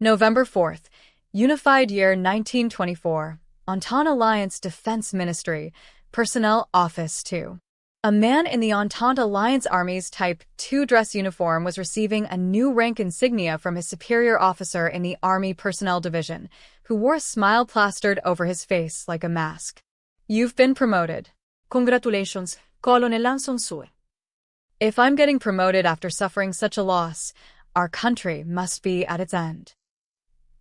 November 4th, Unified Year 1924, Entente Alliance Defense Ministry, Personnel Office 2. A man in the Entente Alliance Army's Type 2 dress uniform was receiving a new rank insignia from his superior officer in the Army Personnel Division, who wore a smile plastered over his face like a mask. You've been promoted. Congratulations, Colonel Sue. If I'm getting promoted after suffering such a loss, our country must be at its end.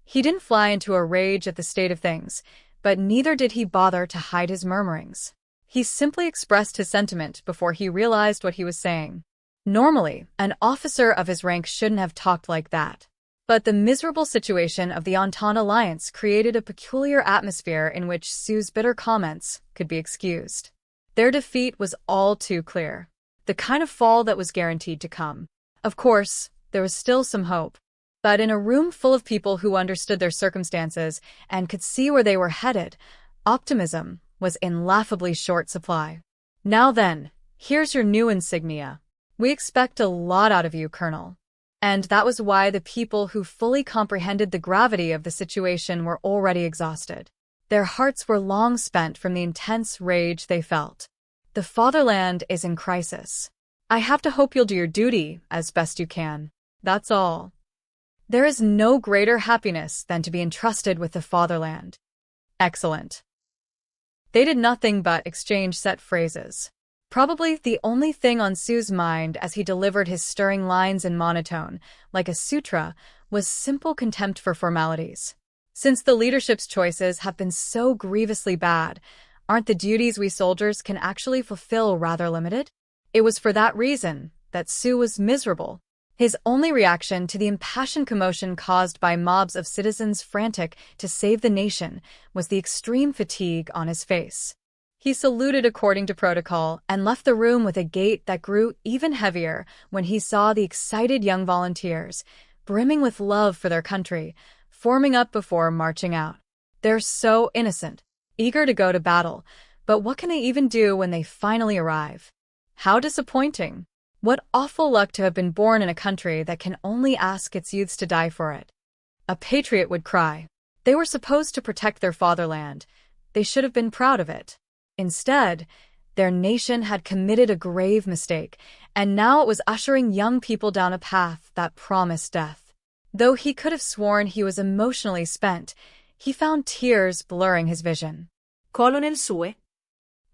He didn't fly into a rage at the state of things, but neither did he bother to hide his murmurings. He simply expressed his sentiment before he realized what he was saying. Normally, an officer of his rank shouldn't have talked like that. But the miserable situation of the Entente Alliance created a peculiar atmosphere in which Sue's bitter comments could be excused. Their defeat was all too clear. The kind of fall that was guaranteed to come. Of course, there was still some hope. But in a room full of people who understood their circumstances and could see where they were headed, optimism was in laughably short supply. Now then, here's your new insignia. We expect a lot out of you, Colonel. And that was why the people who fully comprehended the gravity of the situation were already exhausted. Their hearts were long spent from the intense rage they felt. The fatherland is in crisis. I have to hope you'll do your duty as best you can. That's all. There is no greater happiness than to be entrusted with the fatherland. Excellent. They did nothing but exchange set phrases. Probably the only thing on Sue's mind as he delivered his stirring lines in monotone, like a sutra, was simple contempt for formalities. Since the leadership's choices have been so grievously bad, aren't the duties we soldiers can actually fulfill rather limited? It was for that reason that Sue was miserable. His only reaction to the impassioned commotion caused by mobs of citizens frantic to save the nation was the extreme fatigue on his face. He saluted according to protocol and left the room with a gait that grew even heavier when he saw the excited young volunteers, brimming with love for their country, forming up before marching out. They're so innocent, eager to go to battle, but what can they even do when they finally arrive? How disappointing! What awful luck to have been born in a country that can only ask its youths to die for it. A patriot would cry. They were supposed to protect their fatherland. They should have been proud of it. Instead, their nation had committed a grave mistake, and now it was ushering young people down a path that promised death. Though he could have sworn he was emotionally spent, he found tears blurring his vision. Colonel Sue.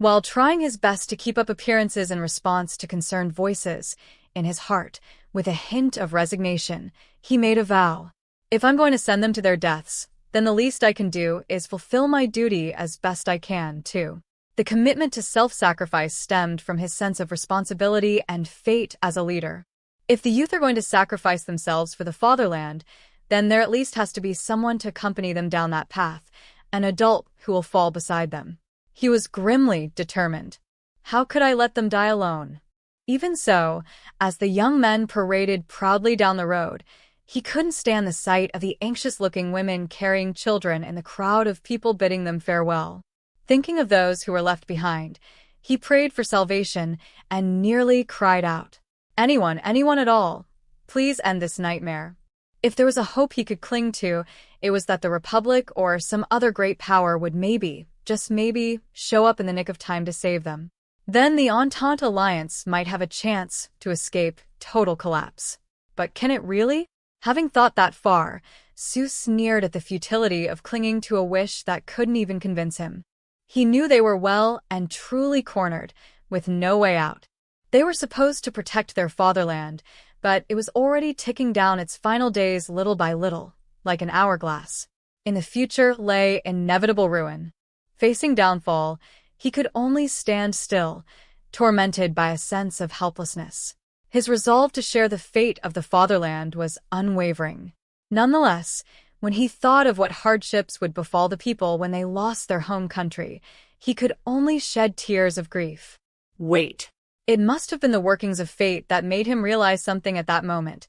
While trying his best to keep up appearances in response to concerned voices, in his heart, with a hint of resignation, he made a vow. If I'm going to send them to their deaths, then the least I can do is fulfill my duty as best I can, too. The commitment to self-sacrifice stemmed from his sense of responsibility and fate as a leader. If the youth are going to sacrifice themselves for the fatherland, then there at least has to be someone to accompany them down that path, an adult who will fall beside them. He was grimly determined. How could I let them die alone? Even so, as the young men paraded proudly down the road, he couldn't stand the sight of the anxious-looking women carrying children in the crowd of people bidding them farewell. Thinking of those who were left behind, he prayed for salvation and nearly cried out, anyone at all, please end this nightmare. If there was a hope he could cling to, it was that the Republic or some other great power would maybe, just maybe, show up in the nick of time to save them. Then the Entente Alliance might have a chance to escape total collapse. But can it really? Having thought that far, Sue sneered at the futility of clinging to a wish that couldn't even convince him. He knew they were well and truly cornered, with no way out. They were supposed to protect their fatherland, but it was already ticking down its final days little by little, like an hourglass. In the future lay inevitable ruin. Facing downfall, he could only stand still, tormented by a sense of helplessness. His resolve to share the fate of the fatherland was unwavering. Nonetheless, when he thought of what hardships would befall the people when they lost their home country, he could only shed tears of grief. Wait. It must have been the workings of fate that made him realize something at that moment.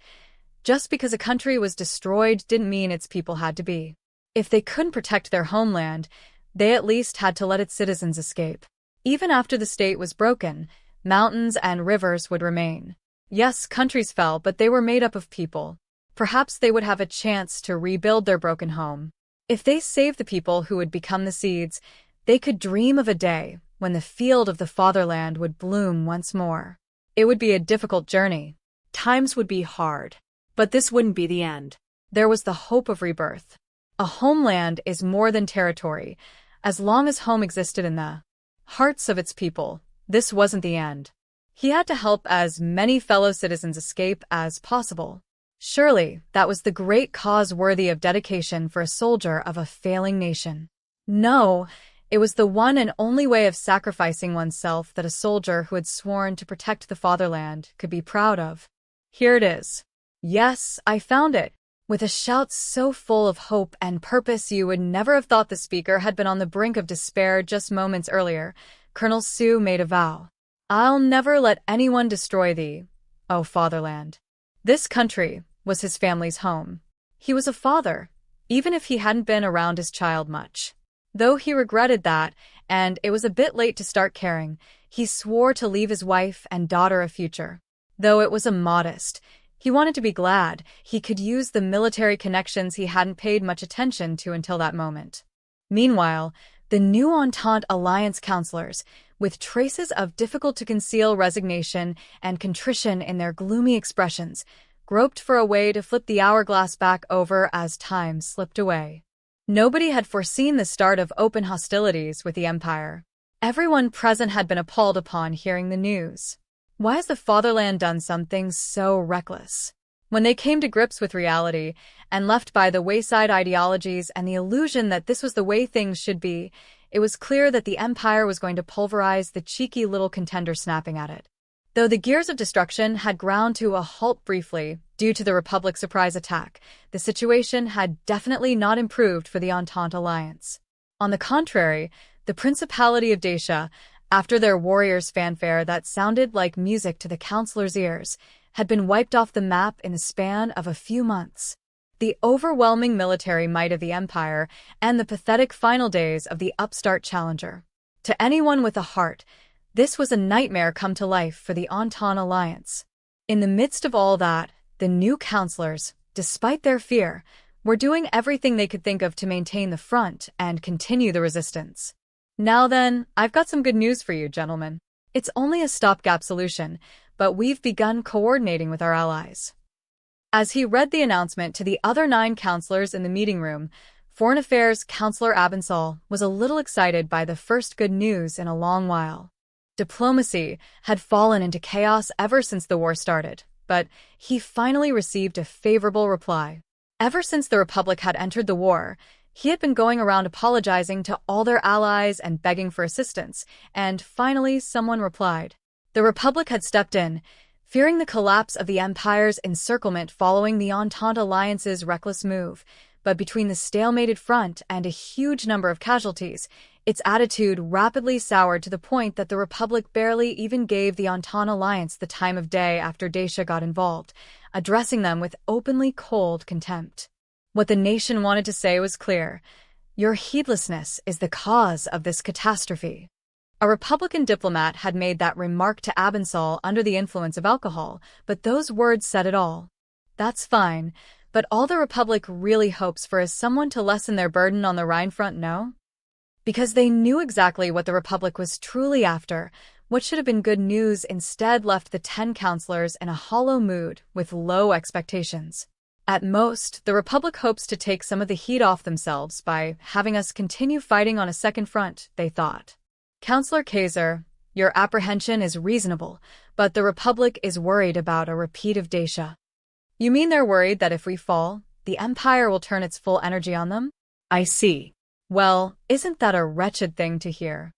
Just because a country was destroyed didn't mean its people had to be. If they couldn't protect their homeland, they at least had to let its citizens escape. Even after the state was broken, mountains and rivers would remain. Yes, countries fell, but they were made up of people. Perhaps they would have a chance to rebuild their broken home. If they saved the people who would become the seeds, they could dream of a day when the field of the fatherland would bloom once more. It would be a difficult journey. Times would be hard. But this wouldn't be the end. There was the hope of rebirth. A homeland is more than territory. As long as home existed in the hearts of its people, this wasn't the end. He had to help as many fellow citizens escape as possible. Surely, that was the great cause worthy of dedication for a soldier of a failing nation. No, it was the one and only way of sacrificing oneself that a soldier who had sworn to protect the fatherland could be proud of. Here it is. Yes, I found it. With a shout so full of hope and purpose you would never have thought the speaker had been on the brink of despair just moments earlier, Colonel Sue made a vow. I'll never let anyone destroy thee, O fatherland. This country was his family's home. He was a father, even if he hadn't been around his child much. Though he regretted that, and it was a bit late to start caring, he swore to leave his wife and daughter a future. Though it was immodest, he wanted to be glad he could use the military connections he hadn't paid much attention to until that moment. Meanwhile, the new Entente Alliance counselors, with traces of difficult-to-conceal resignation and contrition in their gloomy expressions, groped for a way to flip the hourglass back over as time slipped away. Nobody had foreseen the start of open hostilities with the Empire. Everyone present had been appalled upon hearing the news. Why has the fatherland done something so reckless? When they came to grips with reality, and left by the wayside ideologies and the illusion that this was the way things should be, it was clear that the Empire was going to pulverize the cheeky little contender snapping at it. Though the gears of destruction had ground to a halt briefly due to the Republic's surprise attack, the situation had definitely not improved for the Entente Alliance. On the contrary, the Principality of Dacia, after their warriors' fanfare that sounded like music to the councilors' ears, had been wiped off the map in the span of a few months. The overwhelming military might of the Empire and the pathetic final days of the upstart challenger. To anyone with a heart, this was a nightmare come to life for the Entente Alliance. In the midst of all that, the new councilors, despite their fear, were doing everything they could think of to maintain the front and continue the resistance. Now then, I've got some good news for you, gentlemen. It's only a stopgap solution, but we've begun coordinating with our allies. As he read the announcement to the other 9 counselors in the meeting room, Foreign Affairs Counselor Abençal was a little excited by the first good news in a long while. Diplomacy had fallen into chaos ever since the war started, but he finally received a favorable reply. Ever since the Republic had entered the war, he had been going around apologizing to all their allies and begging for assistance, and finally someone replied. The Republic had stepped in, fearing the collapse of the Empire's encirclement following the Entente Alliance's reckless move, but between the stalemated front and a huge number of casualties, its attitude rapidly soured to the point that the Republic barely even gave the Entente Alliance the time of day after Dacia got involved, addressing them with openly cold contempt. What the nation wanted to say was clear. Your heedlessness is the cause of this catastrophe. A Republican diplomat had made that remark to Abençal under the influence of alcohol, but those words said it all. That's fine, but all the Republic really hopes for is someone to lessen their burden on the Rhine front, no? Because they knew exactly what the Republic was truly after, what should have been good news instead left the 10 counselors in a hollow mood with low expectations. At most, the Republic hopes to take some of the heat off themselves by having us continue fighting on a second front, they thought. Councillor Kaiser, your apprehension is reasonable, but the Republic is worried about a repeat of Dacia. You mean they're worried that if we fall, the Empire will turn its full energy on them? I see. Well, isn't that a wretched thing to hear?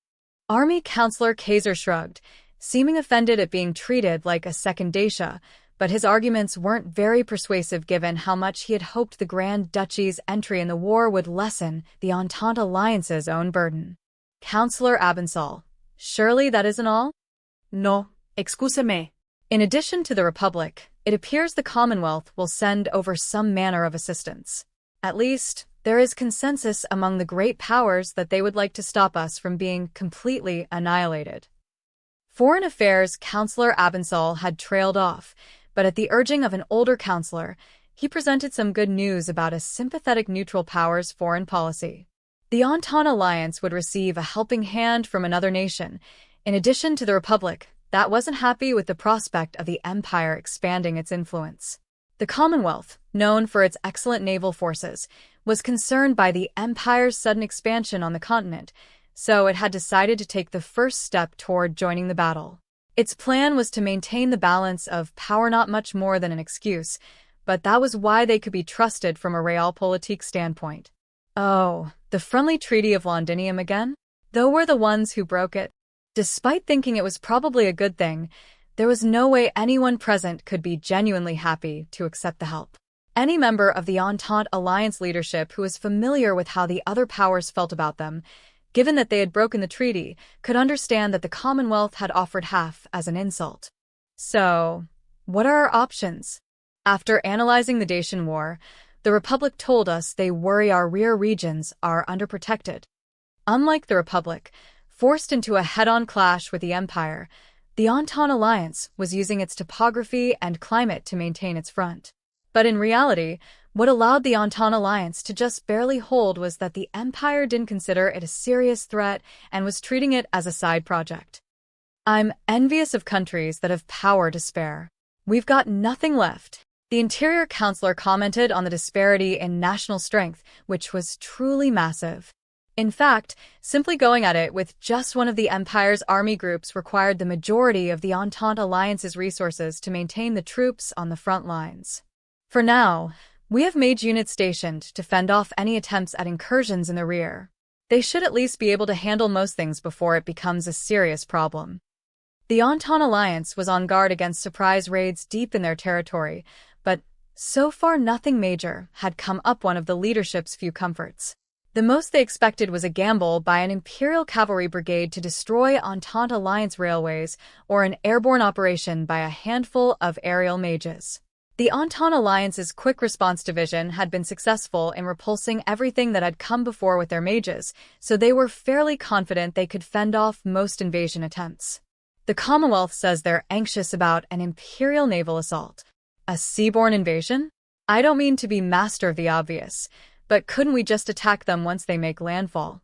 Army Councillor Kaiser shrugged, seeming offended at being treated like a second Dacia, but his arguments weren't very persuasive given how much he had hoped the Grand Duchy's entry in the war would lessen the Entente Alliance's own burden. Councillor Abençal, surely that isn't all? No, excuse-me. In addition to the Republic, it appears the Commonwealth will send over some manner of assistance. At least, there is consensus among the great powers that they would like to stop us from being completely annihilated. Foreign Affairs Councillor Abençal had trailed off, but at the urging of an older counselor, he presented some good news about a sympathetic neutral powers foreign policy. The Entente Alliance would receive a helping hand from another nation, in addition to the Republic that wasn't happy with the prospect of the Empire expanding its influence. The Commonwealth, known for its excellent naval forces, was concerned by the Empire's sudden expansion on the continent, so it had decided to take the first step toward joining the battle. Its plan was to maintain the balance of power, not much more than an excuse, but that was why they could be trusted from a realpolitik standpoint. Oh, the friendly Treaty of Londinium again? Though we're the ones who broke it. Despite thinking it was probably a good thing, there was no way anyone present could be genuinely happy to accept the help. Any member of the Entente Alliance leadership who was familiar with how the other powers felt about them, given that they had broken the treaty, could understand that the Commonwealth had offered half as an insult. So, what are our options? After analyzing the Dacian War, the Republic told us they worry our rear regions are underprotected. Unlike the Republic, forced into a head-on clash with the Empire, the Entente Alliance was using its topography and climate to maintain its front. But in reality, what allowed the Entente Alliance to just barely hold was that the Empire didn't consider it a serious threat and was treating it as a side project. I'm envious of countries that have power to spare. We've got nothing left. The Interior Counselor commented on the disparity in national strength, which was truly massive. In fact, simply going at it with just one of the Empire's army groups required the majority of the Entente Alliance's resources to maintain the troops on the front lines. For now, we have made units stationed to fend off any attempts at incursions in the rear. They should at least be able to handle most things before it becomes a serious problem. The Entente Alliance was on guard against surprise raids deep in their territory, but so far nothing major had come up one of the leadership's few comforts. The most they expected was a gamble by an Imperial Cavalry Brigade to destroy Entente Alliance railways or an airborne operation by a handful of aerial mages. The Entente Alliance's Quick Response Division had been successful in repulsing everything that had come before with their mages, so they were fairly confident they could fend off most invasion attempts. The Commonwealth says they're anxious about an Imperial naval assault. A seaborne invasion? I don't mean to be master of the obvious, but couldn't we just attack them once they make landfall?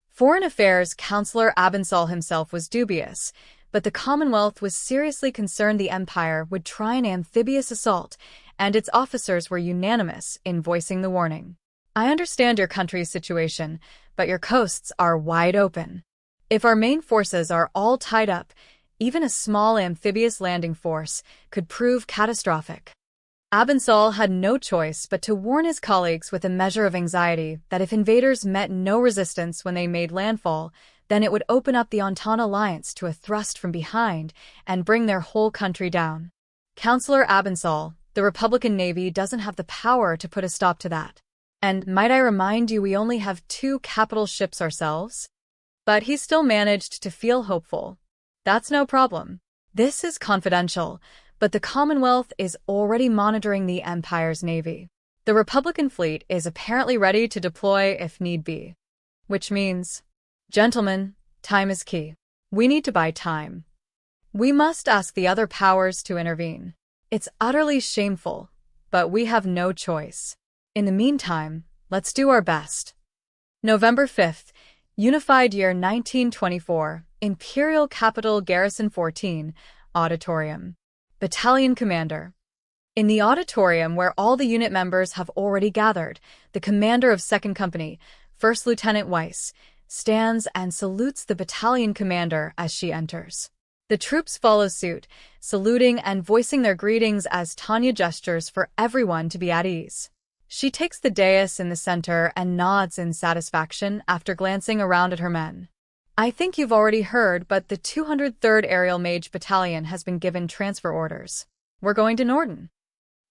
Foreign Affairs Counselor Abensal himself was dubious, but the Commonwealth was seriously concerned the Empire would try an amphibious assault, and its officers were unanimous in voicing the warning. I understand your country's situation, but your coasts are wide open. If our main forces are all tied up, even a small amphibious landing force could prove catastrophic. Abensal had no choice but to warn his colleagues with a measure of anxiety that if invaders met no resistance when they made landfall, then it would open up the Entente Alliance to a thrust from behind and bring their whole country down. Counselor Abensal, the Republican Navy doesn't have the power to put a stop to that. And might I remind you we only have 2 capital ships ourselves? But he still managed to feel hopeful. That's no problem. This is confidential, but the Commonwealth is already monitoring the Empire's navy. The Republican fleet is apparently ready to deploy if need be. Which means, gentlemen, time is key. We need to buy time. We must ask the other powers to intervene. It's utterly shameful, but we have no choice. In the meantime, let's do our best. November 5th, Unified Year 1924, Imperial Capital Garrison 14, Auditorium. Battalion Commander. In the auditorium where all the unit members have already gathered, the commander of 2nd Company, First Lieutenant Weiss, stands and salutes the battalion commander as she enters. The troops follow suit, saluting and voicing their greetings as Tanya gestures for everyone to be at ease. She takes the dais in the center and nods in satisfaction after glancing around at her men. I think you've already heard, but the 203rd Aerial Mage Battalion has been given transfer orders. We're going to Norden.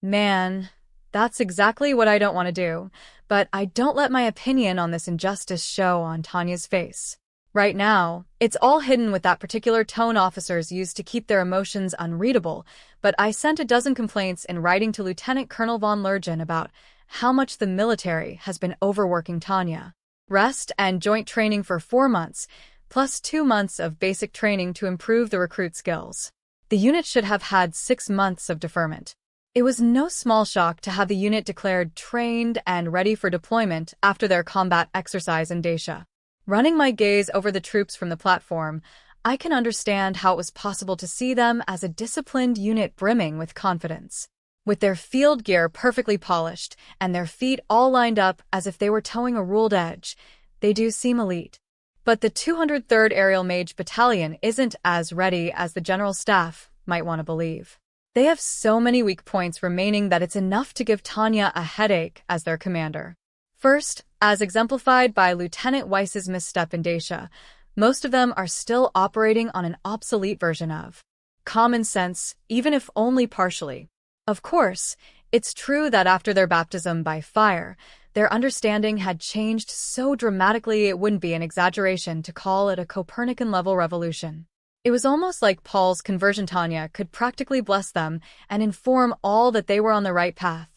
Man, that's exactly what I don't want to do, but I don't let my opinion on this injustice show on Tanya's face. Right now, it's all hidden with that particular tone officers use to keep their emotions unreadable, but I sent a dozen complaints in writing to Lieutenant Colonel von Lergen about how much the military has been overworking Tanya. Rest and joint training for 4 months, plus 2 months of basic training to improve the recruit skills. The unit should have had 6 months of deferment. It was no small shock to have the unit declared trained and ready for deployment after their combat exercise in Dacia. Running my gaze over the troops from the platform, I can understand how it was possible to see them as a disciplined unit brimming with confidence. With their field gear perfectly polished and their feet all lined up as if they were towing a ruled edge, they do seem elite. But the 203rd Aerial Mage Battalion isn't as ready as the General Staff might want to believe. They have so many weak points remaining that it's enough to give Tanya a headache as their commander. First, as exemplified by Lieutenant Weiss's misstep in Dacia, most of them are still operating on an obsolete version of common sense, even if only partially. Of course, it's true that after their baptism by fire, their understanding had changed so dramatically it wouldn't be an exaggeration to call it a Copernican-level revolution. It was almost like Paul's conversion. Tanya could practically bless them and inform all that they were on the right path.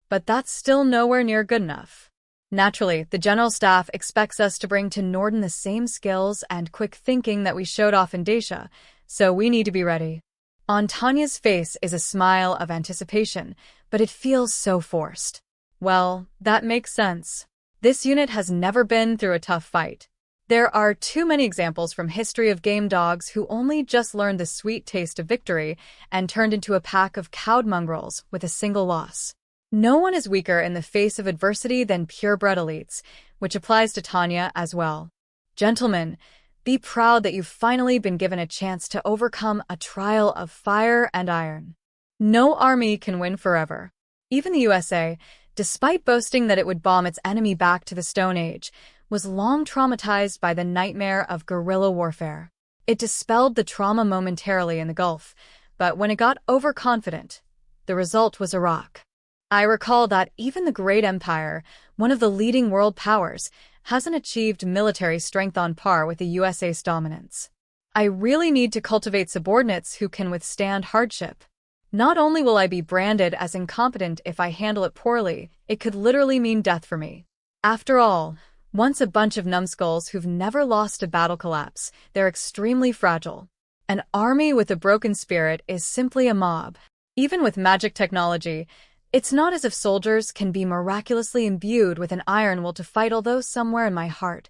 But that's still nowhere near good enough. Naturally, the General Staff expects us to bring to Norden the same skills and quick thinking that we showed off in Dacia, so we need to be ready. On Tanya's face is a smile of anticipation, but it feels so forced. Well, that makes sense. This unit has never been through a tough fight. There are too many examples from history of game dogs who only just learned the sweet taste of victory and turned into a pack of cowed mongrels with a single loss. No one is weaker in the face of adversity than purebred elites, which applies to Tanya as well. Gentlemen, be proud that you've finally been given a chance to overcome a trial of fire and iron. No army can win forever. Even the USA, despite boasting that it would bomb its enemy back to the Stone Age, was long traumatized by the nightmare of guerrilla warfare. It dispelled the trauma momentarily in the Gulf, but when it got overconfident, the result was Iraq. I recall that even the great empire, one of the leading world powers, hasn't achieved military strength on par with the USA's dominance. I really need to cultivate subordinates who can withstand hardship. Not only will I be branded as incompetent if I handle it poorly, it could literally mean death for me. After all, once a bunch of numbskulls who've never lost a battle collapse, they're extremely fragile. An army with a broken spirit is simply a mob. Even with magic technology, it's not as if soldiers can be miraculously imbued with an iron will to fight, although somewhere in my heart,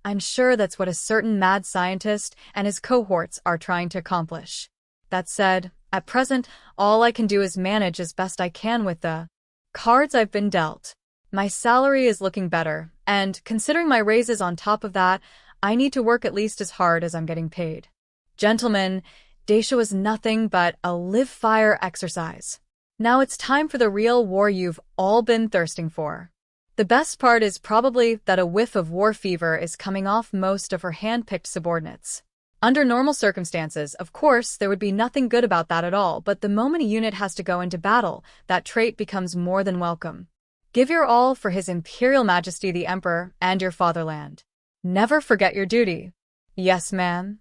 I'm sure that's what a certain mad scientist and his cohorts are trying to accomplish. That said, at present, all I can do is manage as best I can with the cards I've been dealt. My salary is looking better, and considering my raises on top of that, I need to work at least as hard as I'm getting paid. Gentlemen, Dacia was nothing but a live-fire exercise. Now it's time for the real war you've all been thirsting for. The best part is probably that a whiff of war fever is coming off most of her hand-picked subordinates. Under normal circumstances, of course, there would be nothing good about that at all, but the moment a unit has to go into battle, that trait becomes more than welcome. Give your all for His Imperial Majesty the Emperor and your fatherland. Never forget your duty. Yes, ma'am.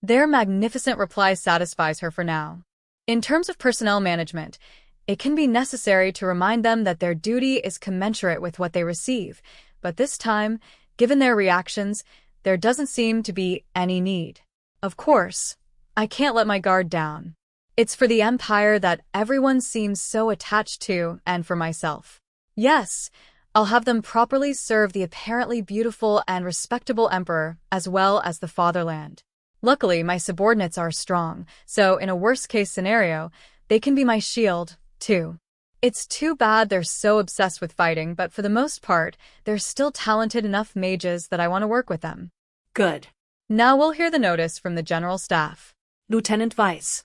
Their magnificent reply satisfies her for now. In terms of personnel management, it can be necessary to remind them that their duty is commensurate with what they receive, but this time, given their reactions, there doesn't seem to be any need. Of course, I can't let my guard down. It's for the Empire that everyone seems so attached to, and for myself. Yes, I'll have them properly serve the apparently beautiful and respectable Emperor as well as the fatherland. Luckily, my subordinates are strong, so in a worst-case scenario, they can be my shield, too. It's too bad they're so obsessed with fighting, but for the most part, they're still talented enough mages that I want to work with them. Good. Now we'll hear the notice from the General Staff. Lieutenant Weiss.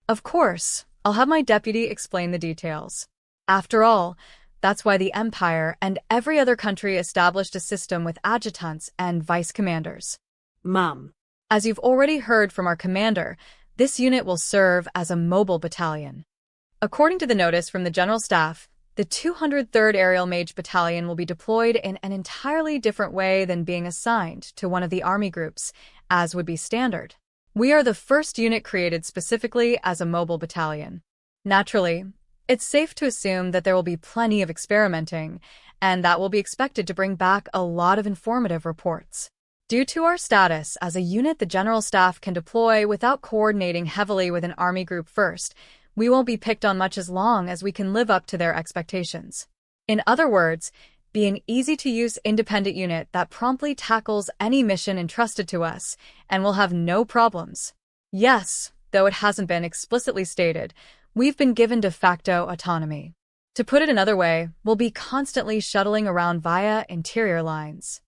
Of course, I'll have my deputy explain the details. After all, that's why the Empire and every other country established a system with adjutants and vice commanders. Mom. As you've already heard from our commander, this unit will serve as a mobile battalion. According to the notice from the General Staff, the 203rd Aerial Mage Battalion will be deployed in an entirely different way than being assigned to one of the army groups, as would be standard. We are the first unit created specifically as a mobile battalion. Naturally, it's safe to assume that there will be plenty of experimenting, and that will be expected to bring back a lot of informative reports. Due to our status as a unit the General Staff can deploy without coordinating heavily with an army group first, We won't be picked on much as long as we can live up to their expectations. In other words, be an easy-to-use independent unit that promptly tackles any mission entrusted to us, and will have no problems. Yes, though it hasn't been explicitly stated, we've been given de facto autonomy. To put it another way, we'll be constantly shuttling around via interior lines.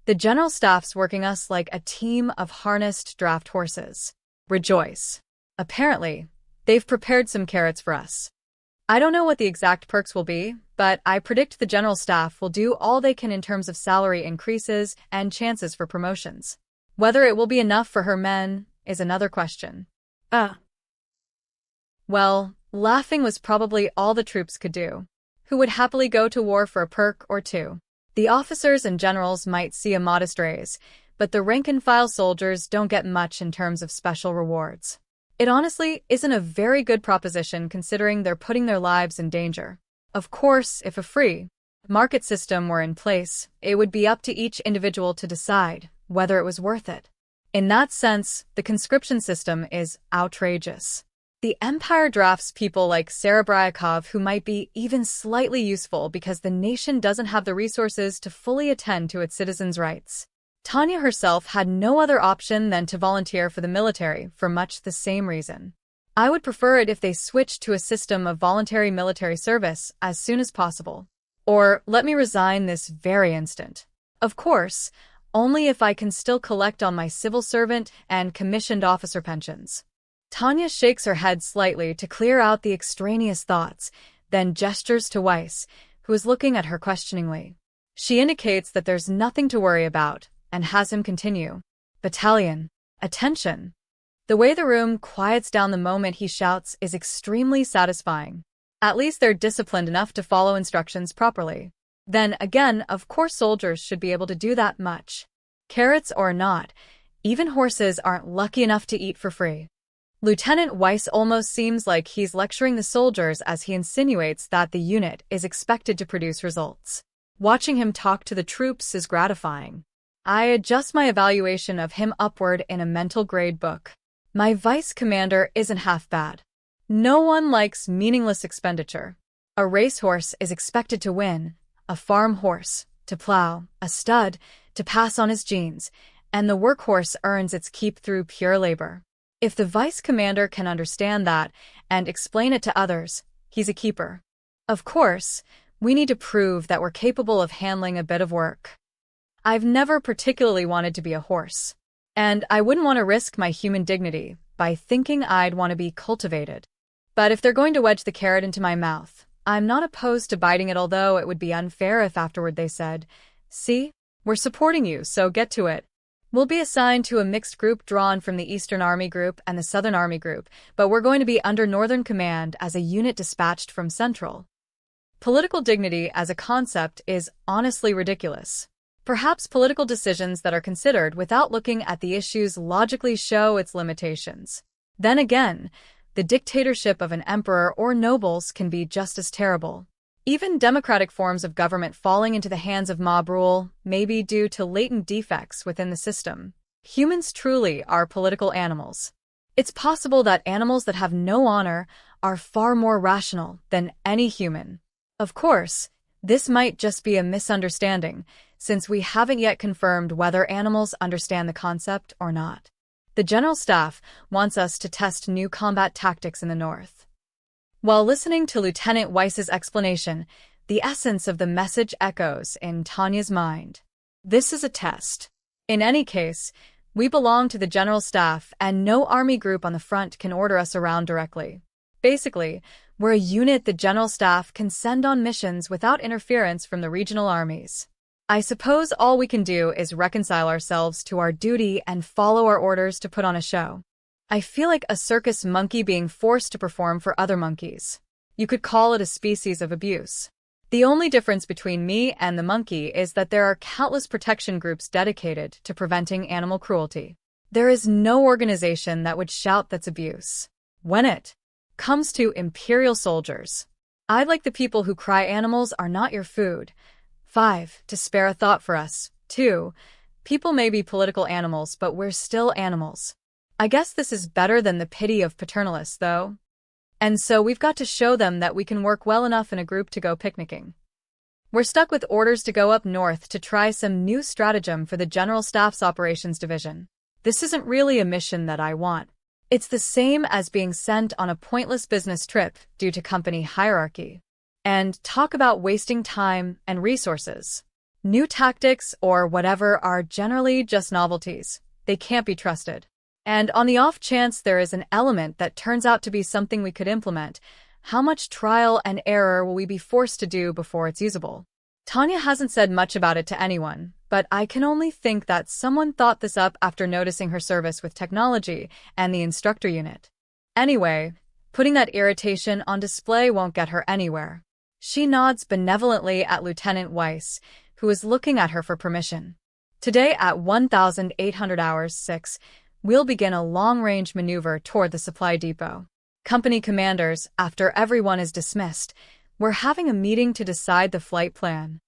The general staff's working us like a team of harnessed draft horses. Rejoice. Apparently, they've prepared some carrots for us. I don't know what the exact perks will be, but I predict the general staff will do all they can in terms of salary increases and chances for promotions. Whether it will be enough for her men is another question. Well, laughing was probably all the troops could do, who would happily go to war for a perk or two. The officers and generals might see a modest raise, but the rank-and-file soldiers don't get much in terms of special rewards. It honestly isn't a very good proposition considering they're putting their lives in danger. Of course, if a free market system were in place, it would be up to each individual to decide whether it was worth it. In that sense, the conscription system is outrageous. The Empire drafts people like Serebryakov who might be even slightly useful because the nation doesn't have the resources to fully attend to its citizens' rights. Tanya herself had no other option than to volunteer for the military for much the same reason. I would prefer it if they switched to a system of voluntary military service as soon as possible. Or let me resign this very instant. Of course, only if I can still collect on my civil servant and commissioned officer pensions. Tanya shakes her head slightly to clear out the extraneous thoughts, then gestures to Weiss, who is looking at her questioningly. She indicates that there's nothing to worry about, and has him continue. Battalion, attention! The way the room quiets down the moment he shouts is extremely satisfying. At least they're disciplined enough to follow instructions properly. Then again, of course soldiers should be able to do that much. Carrots or not, even horses aren't lucky enough to eat for free. Lieutenant Weiss almost seems like he's lecturing the soldiers as he insinuates that the unit is expected to produce results. Watching him talk to the troops is gratifying. I adjust my evaluation of him upward in a mental grade book. My vice commander isn't half bad. No one likes meaningless expenditure. A racehorse is expected to win, a farm horse to plow, a stud to pass on his genes, and the workhorse earns its keep through pure labor. If the vice commander can understand that and explain it to others, he's a keeper. Of course, we need to prove that we're capable of handling a bit of work. I've never particularly wanted to be a horse, and I wouldn't want to risk my human dignity by thinking I'd want to be cultivated. But if they're going to wedge the carrot into my mouth, I'm not opposed to biting it, although it would be unfair if afterward they said, "See, we're supporting you, so get to it." We'll be assigned to a mixed group drawn from the Eastern Army Group and the Southern Army Group, but we're going to be under Northern Command as a unit dispatched from Central. Political dignity as a concept is honestly ridiculous. Perhaps political decisions that are considered without looking at the issues logically show its limitations. Then again, the dictatorship of an emperor or nobles can be just as terrible. Even democratic forms of government falling into the hands of mob rule may be due to latent defects within the system. Humans truly are political animals. It's possible that animals that have no honor are far more rational than any human. Of course, this might just be a misunderstanding, since we haven't yet confirmed whether animals understand the concept or not. The General Staff wants us to test new combat tactics in the north. While listening to Lieutenant Weiss's explanation, the essence of the message echoes in Tanya's mind. This is a test. In any case, we belong to the General Staff, and no army group on the front can order us around directly. Basically, we're a unit the General Staff can send on missions without interference from the regional armies. I suppose all we can do is reconcile ourselves to our duty and follow our orders to put on a show. I feel like a circus monkey being forced to perform for other monkeys. You could call it a species of abuse. The only difference between me and the monkey is that there are countless protection groups dedicated to preventing animal cruelty. There is no organization that would shout that's abuse. When it comes to imperial soldiers, I'd like the people who cry animals are not your food. 5. To spare a thought for us. 2. People may be political animals, but we're still animals. I guess this is better than the pity of paternalists, though. And so we've got to show them that we can work well enough in a group to go picnicking. We're stuck with orders to go up north to try some new stratagem for the General Staff's Operations Division. This isn't really a mission that I want. It's the same as being sent on a pointless business trip due to company hierarchy. And talk about wasting time and resources. New tactics or whatever are generally just novelties. They can't be trusted. And on the off chance there is an element that turns out to be something we could implement, how much trial and error will we be forced to do before it's usable? Tanya hasn't said much about it to anyone, but I can only think that someone thought this up after noticing her service with technology and the instructor unit. Anyway, putting that irritation on display won't get her anywhere. She nods benevolently at Lieutenant Weiss, who is looking at her for permission. Today at 1800 hours 6, we'll begin a long-range maneuver toward the supply depot. Company commanders, after everyone is dismissed, we're having a meeting to decide the flight plan.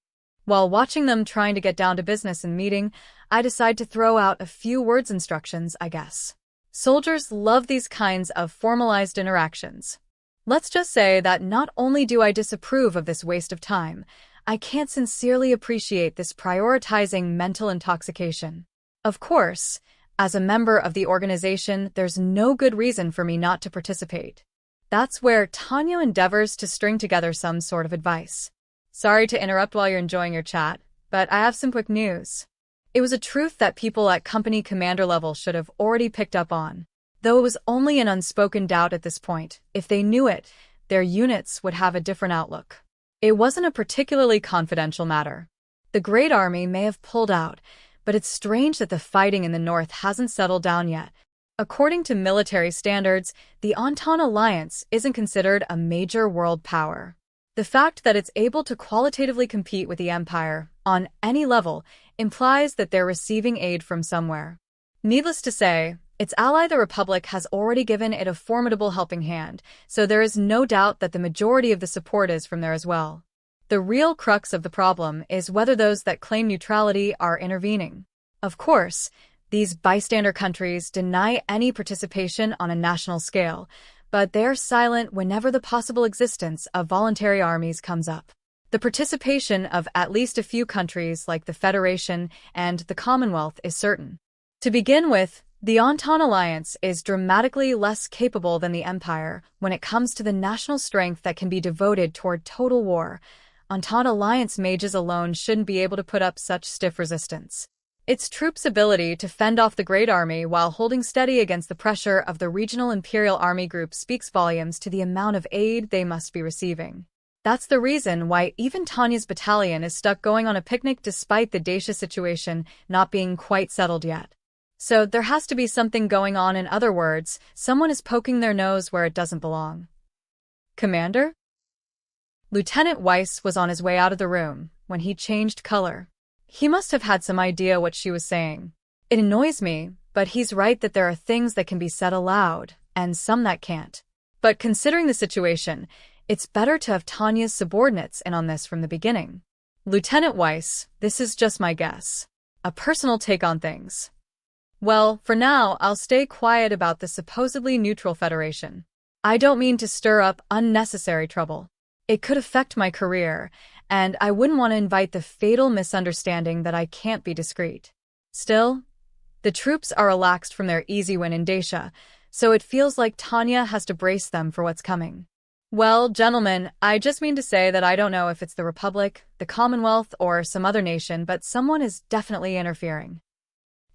While watching them trying to get down to business in meeting, I decide to throw out a few words instructions, I guess. Soldiers love these kinds of formalized interactions. Let's just say that not only do I disapprove of this waste of time, I can't sincerely appreciate this prioritizing mental intoxication. Of course, as a member of the organization, there's no good reason for me not to participate. That's where Tanya endeavors to string together some sort of advice. Sorry to interrupt while you're enjoying your chat, but I have some quick news. It was a truth that people at company commander level should have already picked up on. Though it was only an unspoken doubt at this point, if they knew it, their units would have a different outlook. It wasn't a particularly confidential matter. The Great Army may have pulled out, but it's strange that the fighting in the north hasn't settled down yet. According to military standards, the Entente Alliance isn't considered a major world power. The fact that it's able to qualitatively compete with the Empire, on any level, implies that they're receiving aid from somewhere. Needless to say, its ally the Republic has already given it a formidable helping hand, so there is no doubt that the majority of the support is from there as well. The real crux of the problem is whether those that claim neutrality are intervening. Of course, these bystander countries deny any participation on a national scale, but they're silent whenever the possible existence of voluntary armies comes up. The participation of at least a few countries like the Federation and the Commonwealth is certain. To begin with, the Entente Alliance is dramatically less capable than the Empire when it comes to the national strength that can be devoted toward total war. Entente Alliance mages alone shouldn't be able to put up such stiff resistance. Its troops' ability to fend off the Great Army while holding steady against the pressure of the regional Imperial Army group speaks volumes to the amount of aid they must be receiving. That's the reason why even Tanya's battalion is stuck going on a picnic despite the Dacia situation not being quite settled yet. So there has to be something going on. In other words, someone is poking their nose where it doesn't belong. Commander? Lieutenant Weiss was on his way out of the room when he changed color. He must have had some idea what she was saying. It annoys me, but he's right that there are things that can be said aloud, and some that can't. But considering the situation, it's better to have Tanya's subordinates in on this from the beginning. Lieutenant Weiss, this is just my guess. A personal take on things. Well, for now, I'll stay quiet about the supposedly neutral Federation. I don't mean to stir up unnecessary trouble. It could affect my career, and I wouldn't want to invite the fatal misunderstanding that I can't be discreet. Still, the troops are relaxed from their easy win in Dacia, so it feels like Tanya has to brace them for what's coming. Well, gentlemen, I just mean to say that I don't know if it's the Republic, the Commonwealth, or some other nation, but someone is definitely interfering.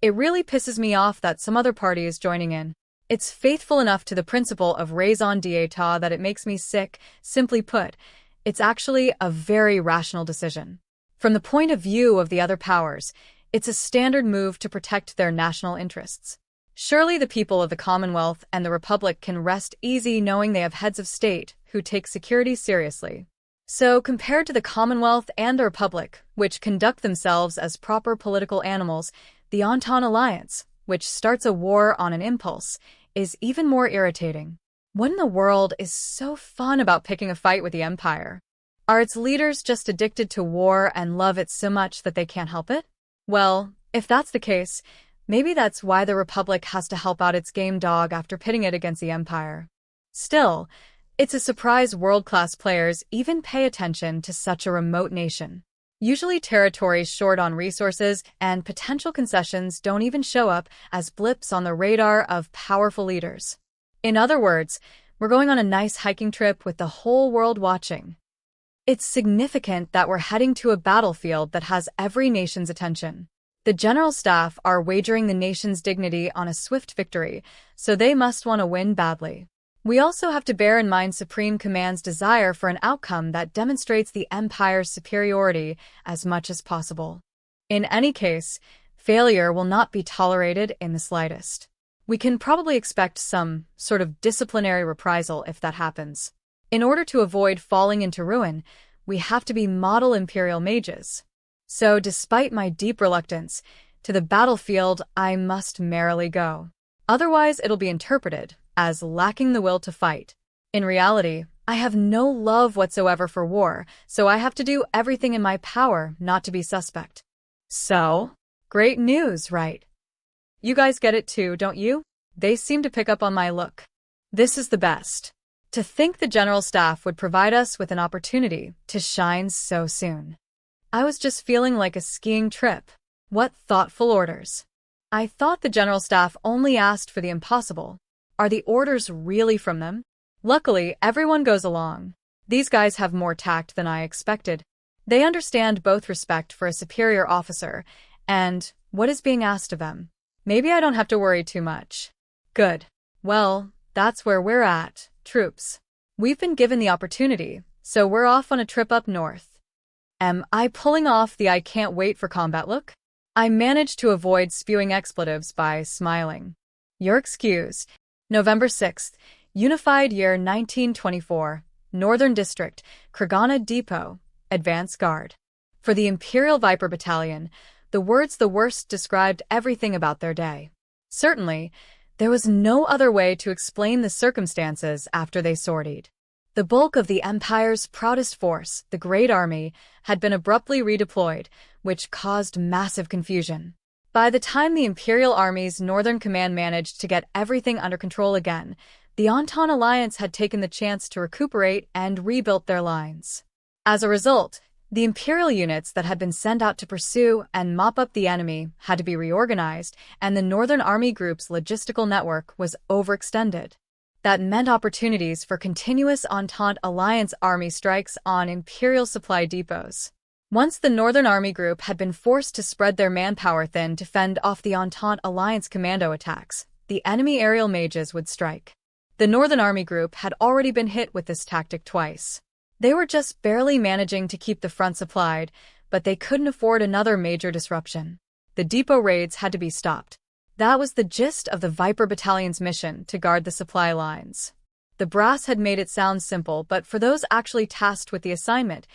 It really pisses me off that some other party is joining in. It's faithful enough to the principle of raison d'etat that it makes me sick. Simply put, it's actually a very rational decision. From the point of view of the other powers, it's a standard move to protect their national interests. Surely the people of the Commonwealth and the Republic can rest easy knowing they have heads of state who take security seriously. So, compared to the Commonwealth and the Republic, which conduct themselves as proper political animals, the Entente Alliance, which starts a war on an impulse, is even more irritating. What in the world is so fun about picking a fight with the Empire? Are its leaders just addicted to war and love it so much that they can't help it? Well, if that's the case, maybe that's why the Republic has to help out its game dog after pitting it against the Empire. Still, It's a surprise world-class players even pay attention to such a remote nation. Usually territories short on resources and potential concessions don't even show up as blips on the radar of powerful leaders. In other words, we're going on a nice hiking trip with the whole world watching. It's significant that we're heading to a battlefield that has every nation's attention. The general staff are wagering the nation's dignity on a swift victory, so they must want to win badly. We also have to bear in mind Supreme Command's desire for an outcome that demonstrates the Empire's superiority as much as possible. In any case, failure will not be tolerated in the slightest. We can probably expect some sort of disciplinary reprisal if that happens. In order to avoid falling into ruin, we have to be model Imperial mages. So, despite my deep reluctance, to the battlefield I must merrily go. Otherwise, it'll be interpreted as lacking the will to fight. In reality, I have no love whatsoever for war, so I have to do everything in my power not to be suspect. So, great news, right? You guys get it too, don't you? They seem to pick up on my look. This is the best. To think the General Staff would provide us with an opportunity to shine so soon. I was just feeling like a skiing trip. What thoughtful orders. I thought the General Staff only asked for the impossible. Are the orders really from them? Luckily, everyone goes along. These guys have more tact than I expected. They understand both respect for a superior officer and what is being asked of them. Maybe I don't have to worry too much. Good. Well, that's where we're at, troops. We've been given the opportunity, so we're off on a trip up north. Am I pulling off the I can't wait for combat look? I managed to avoid spewing expletives by smiling. You're excused. November 6th, Unified Year 1924, Northern District, Kragana Depot, Advance Guard. For the Imperial Viper Battalion, the words "the worst" described everything about their day. Certainly, there was no other way to explain the circumstances after they sortied. The bulk of the Empire's proudest force, the Great Army, had been abruptly redeployed, which caused massive confusion. By the time the Imperial Army's Northern Command managed to get everything under control again, the Entente Alliance had taken the chance to recuperate and rebuilt their lines. As a result, the Imperial units that had been sent out to pursue and mop up the enemy had to be reorganized, and the Northern Army Group's logistical network was overextended. That meant opportunities for continuous Entente Alliance army strikes on Imperial supply depots. Once the Northern Army Group had been forced to spread their manpower thin to fend off the Entente Alliance commando attacks, the enemy aerial mages would strike. The Northern Army Group had already been hit with this tactic twice. They were just barely managing to keep the front supplied, but they couldn't afford another major disruption. The depot raids had to be stopped. That was the gist of the Viper Battalion's mission to guard the supply lines. The brass had made it sound simple, but for those actually tasked with the assignment,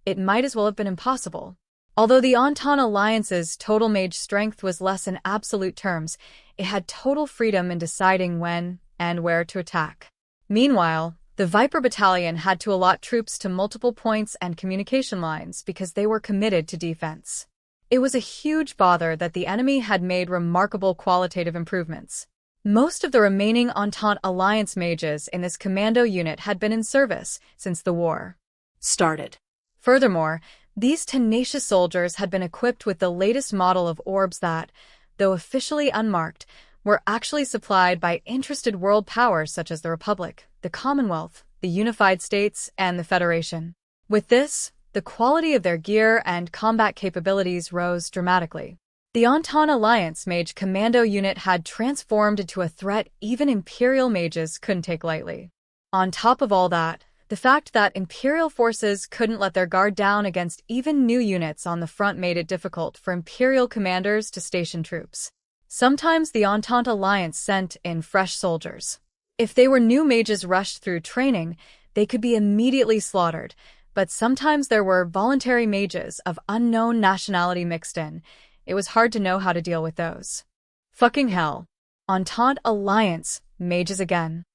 it might as well have been impossible. Although the Entente Alliance's total mage strength was less in absolute terms, it had total freedom in deciding when and where to attack. Meanwhile, the Viper Battalion had to allot troops to multiple points and communication lines because they were committed to defense. It was a huge bother that the enemy had made remarkable qualitative improvements. Most of the remaining Entente Alliance mages in this commando unit had been in service since the war started. Furthermore, these tenacious soldiers had been equipped with the latest model of orbs that, though officially unmarked, were actually supplied by interested world powers such as the Republic, the Commonwealth, the Unified States, and the Federation. With this, the quality of their gear and combat capabilities rose dramatically. The Entente Alliance Mage Commando unit had transformed into a threat even Imperial mages couldn't take lightly. On top of all that, the fact that Imperial forces couldn't let their guard down against even new units on the front made it difficult for Imperial commanders to station troops. Sometimes the Entente Alliance sent in fresh soldiers. If they were new mages rushed through training, they could be immediately slaughtered, but sometimes there were voluntary mages of unknown nationality mixed in. It was hard to know how to deal with those. Fucking hell. Entente Alliance mages again.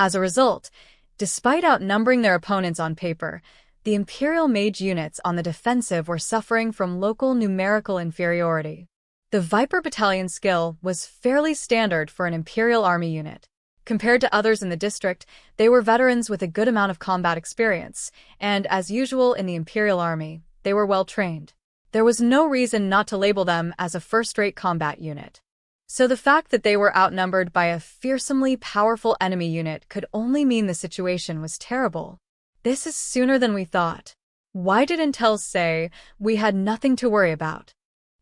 As a result, despite outnumbering their opponents on paper, the Imperial mage units on the defensive were suffering from local numerical inferiority. The Viper Battalion skill was fairly standard for an Imperial Army unit. Compared to others in the district, they were veterans with a good amount of combat experience, and as usual in the Imperial Army, they were well trained. There was no reason not to label them as a first-rate combat unit. So the fact that they were outnumbered by a fearsomely powerful enemy unit could only mean the situation was terrible. This is sooner than we thought. Why did Intel say we had nothing to worry about?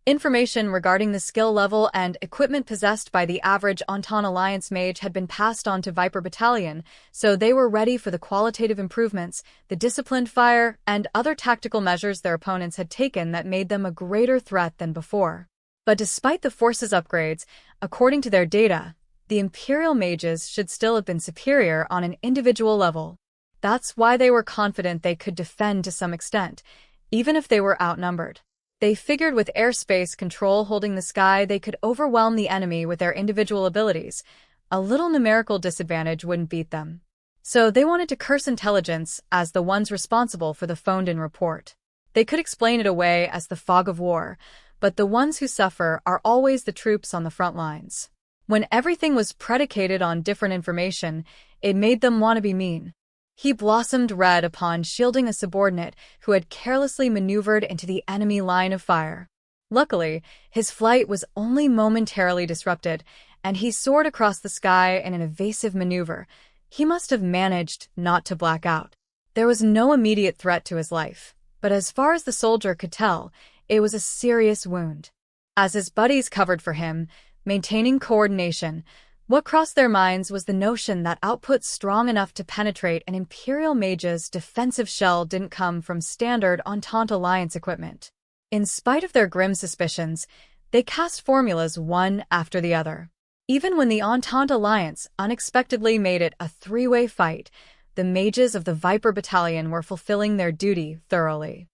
Information regarding the skill level and equipment possessed by the average Entente Alliance mage had been passed on to Viper Battalion, so they were ready for the qualitative improvements, the disciplined fire, and other tactical measures their opponents had taken that made them a greater threat than before. But despite the force's upgrades, according to their data, the Imperial mages should still have been superior on an individual level. That's why they were confident they could defend to some extent, even if they were outnumbered. They figured with airspace control holding the sky, they could overwhelm the enemy with their individual abilities. A little numerical disadvantage wouldn't beat them. So they wanted to curse intelligence as the ones responsible for the phoned-in report. They could explain it away as the fog of war, but the ones who suffer are always the troops on the front lines. When everything was predicated on different information, it made them want to be mean. He blossomed red upon shielding a subordinate who had carelessly maneuvered into the enemy line of fire. Luckily, his flight was only momentarily disrupted, and he soared across the sky in an evasive maneuver. He must have managed not to black out. There was no immediate threat to his life, but as far as the soldier could tell, it was a serious wound. As his buddies covered for him, maintaining coordination, what crossed their minds was the notion that output strong enough to penetrate an Imperial mage's defensive shell didn't come from standard Entente Alliance equipment. In spite of their grim suspicions, they cast formulas one after the other. Even when the Entente Alliance unexpectedly made it a three-way fight, the mages of the Viper Battalion were fulfilling their duty thoroughly.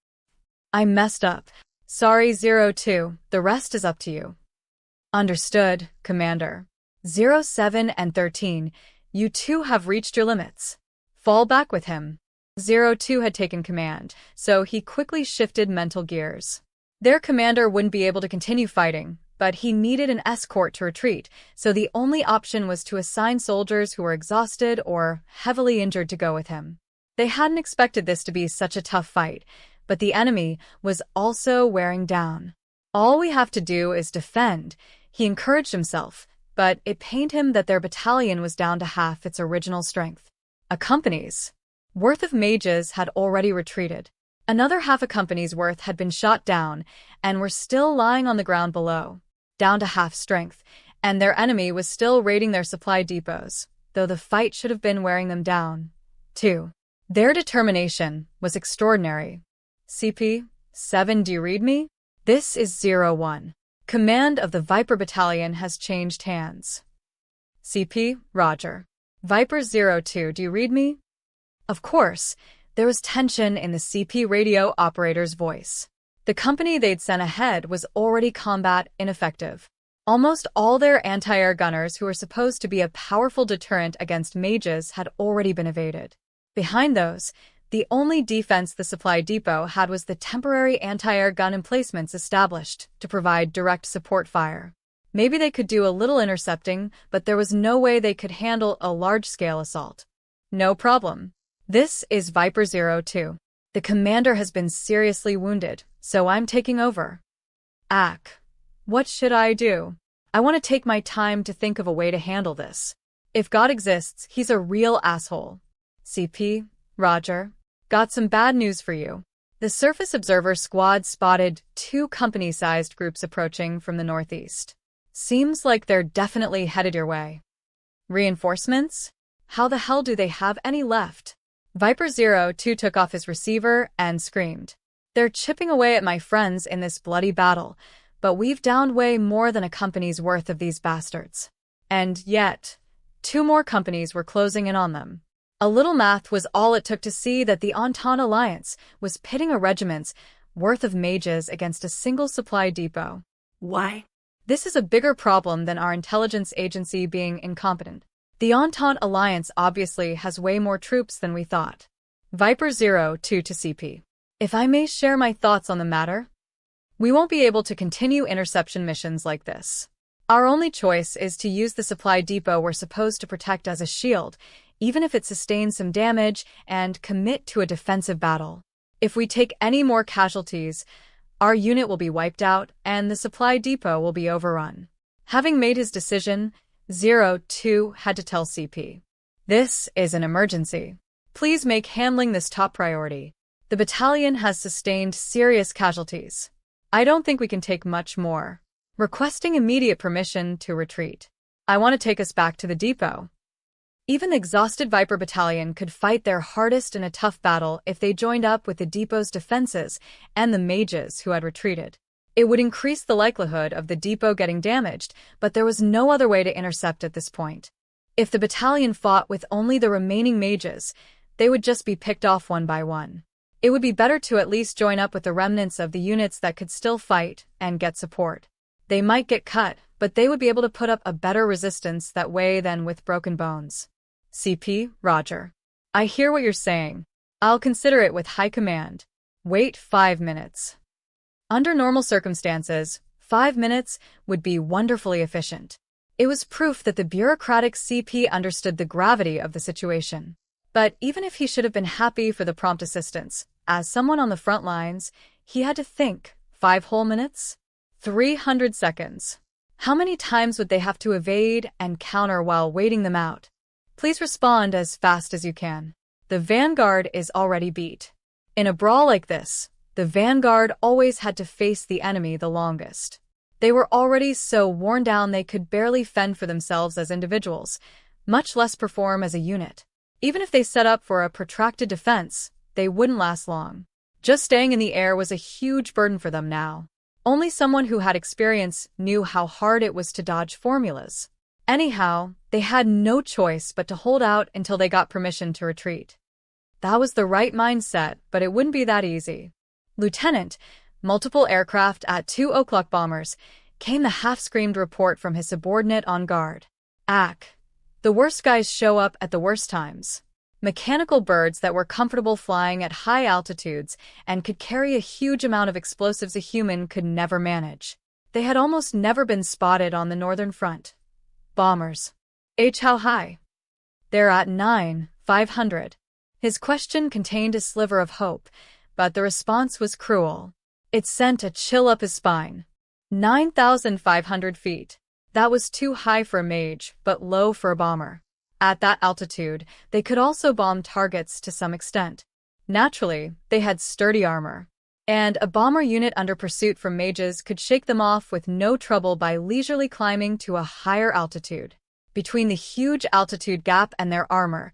I messed up. Sorry, 02. The rest is up to you. Understood, Commander. 07 and 13, you two have reached your limits. Fall back with him. 02 had taken command, so he quickly shifted mental gears. Their commander wouldn't be able to continue fighting, but he needed an escort to retreat, so the only option was to assign soldiers who were exhausted or heavily injured to go with him. They hadn't expected this to be such a tough fight, but the enemy was also wearing down. All we have to do is defend, he encouraged himself. But it pained him that their battalion was down to half its original strength. A company's worth of mages had already retreated. Another half a company's worth had been shot down and were still lying on the ground below, down to half strength, and their enemy was still raiding their supply depots, though the fight should have been wearing them down, too. Their determination was extraordinary. CP, 7, do you read me? This is 01. Command of the Viper Battalion has changed hands. CP, Roger. Viper 02, do you read me? Of course, there was tension in the CP radio operator's voice. The company they'd sent ahead was already combat ineffective. Almost all their anti-air gunners who were supposed to be a powerful deterrent against mages had already been evaded. Behind those, the only defense the supply depot had was the temporary anti-air gun emplacements established to provide direct support fire. Maybe they could do a little intercepting, but there was no way they could handle a large-scale assault. No problem. This is Viper 02. The commander has been seriously wounded, so I'm taking over. What should I do? I want to take my time to think of a way to handle this. If God exists, he's a real asshole. CP, Roger. Got some bad news for you. The Surface Observer Squad spotted 2 company-sized groups approaching from the northeast. Seems like they're definitely headed your way. Reinforcements? How the hell do they have any left? Viper 02 took off his receiver and screamed. They're chipping away at my friends in this bloody battle, but we've downed way more than a company's worth of these bastards. And yet, 2 more companies were closing in on them. A little math was all it took to see that the Entente Alliance was pitting a regiment's worth of mages against a single supply depot. Why? This is a bigger problem than our intelligence agency being incompetent. The Entente Alliance obviously has way more troops than we thought. Viper 02 to CP. If I may share my thoughts on the matter, we won't be able to continue interception missions like this. Our only choice is to use the supply depot we're supposed to protect as a shield, even if it sustains some damage, and commit to a defensive battle. If we take any more casualties, our unit will be wiped out and the supply depot will be overrun. Having made his decision, 02 had to tell CP. This is an emergency. Please make handling this top priority. The battalion has sustained serious casualties. I don't think we can take much more. Requesting immediate permission to retreat. I want to take us back to the depot. Even the exhausted Viper Battalion could fight their hardest in a tough battle if they joined up with the depot's defenses and the mages who had retreated. It would increase the likelihood of the depot getting damaged, but there was no other way to intercept at this point. If the battalion fought with only the remaining mages, they would just be picked off one by one. It would be better to at least join up with the remnants of the units that could still fight and get support. They might get cut, but they would be able to put up a better resistance that way than with broken bones. CP, Roger. I hear what you're saying. I'll consider it with high command. Wait 5 minutes. Under normal circumstances, 5 minutes would be wonderfully efficient. It was proof that the bureaucratic CP understood the gravity of the situation. But even if he should have been happy for the prompt assistance, as someone on the front lines, he had to think, 5 whole minutes? 300 seconds. How many times would they have to evade and counter while waiting them out? Please respond as fast as you can. The vanguard is already beat. In a brawl like this, the vanguard always had to face the enemy the longest. They were already so worn down they could barely fend for themselves as individuals, much less perform as a unit. Even if they set up for a protracted defense, they wouldn't last long. Just staying in the air was a huge burden for them now. Only someone who had experience knew how hard it was to dodge formulas. Anyhow, they had no choice but to hold out until they got permission to retreat. That was the right mindset, but it wouldn't be that easy. Lieutenant, multiple aircraft at 2 o'clock bombers, came the half-screamed report from his subordinate on guard. Ack. The worst guys show up at the worst times. Mechanical birds that were comfortable flying at high altitudes and could carry a huge amount of explosives a human could never manage. They had almost never been spotted on the northern front. Bombers. How high? They're at 9,500. His question contained a sliver of hope, but the response was cruel. It sent a chill up his spine. 9,500 feet. That was too high for a mage, but low for a bomber. At that altitude, they could also bomb targets to some extent. Naturally, they had sturdy armor. And a bomber unit under pursuit from mages could shake them off with no trouble by leisurely climbing to a higher altitude. Between the huge altitude gap and their armor,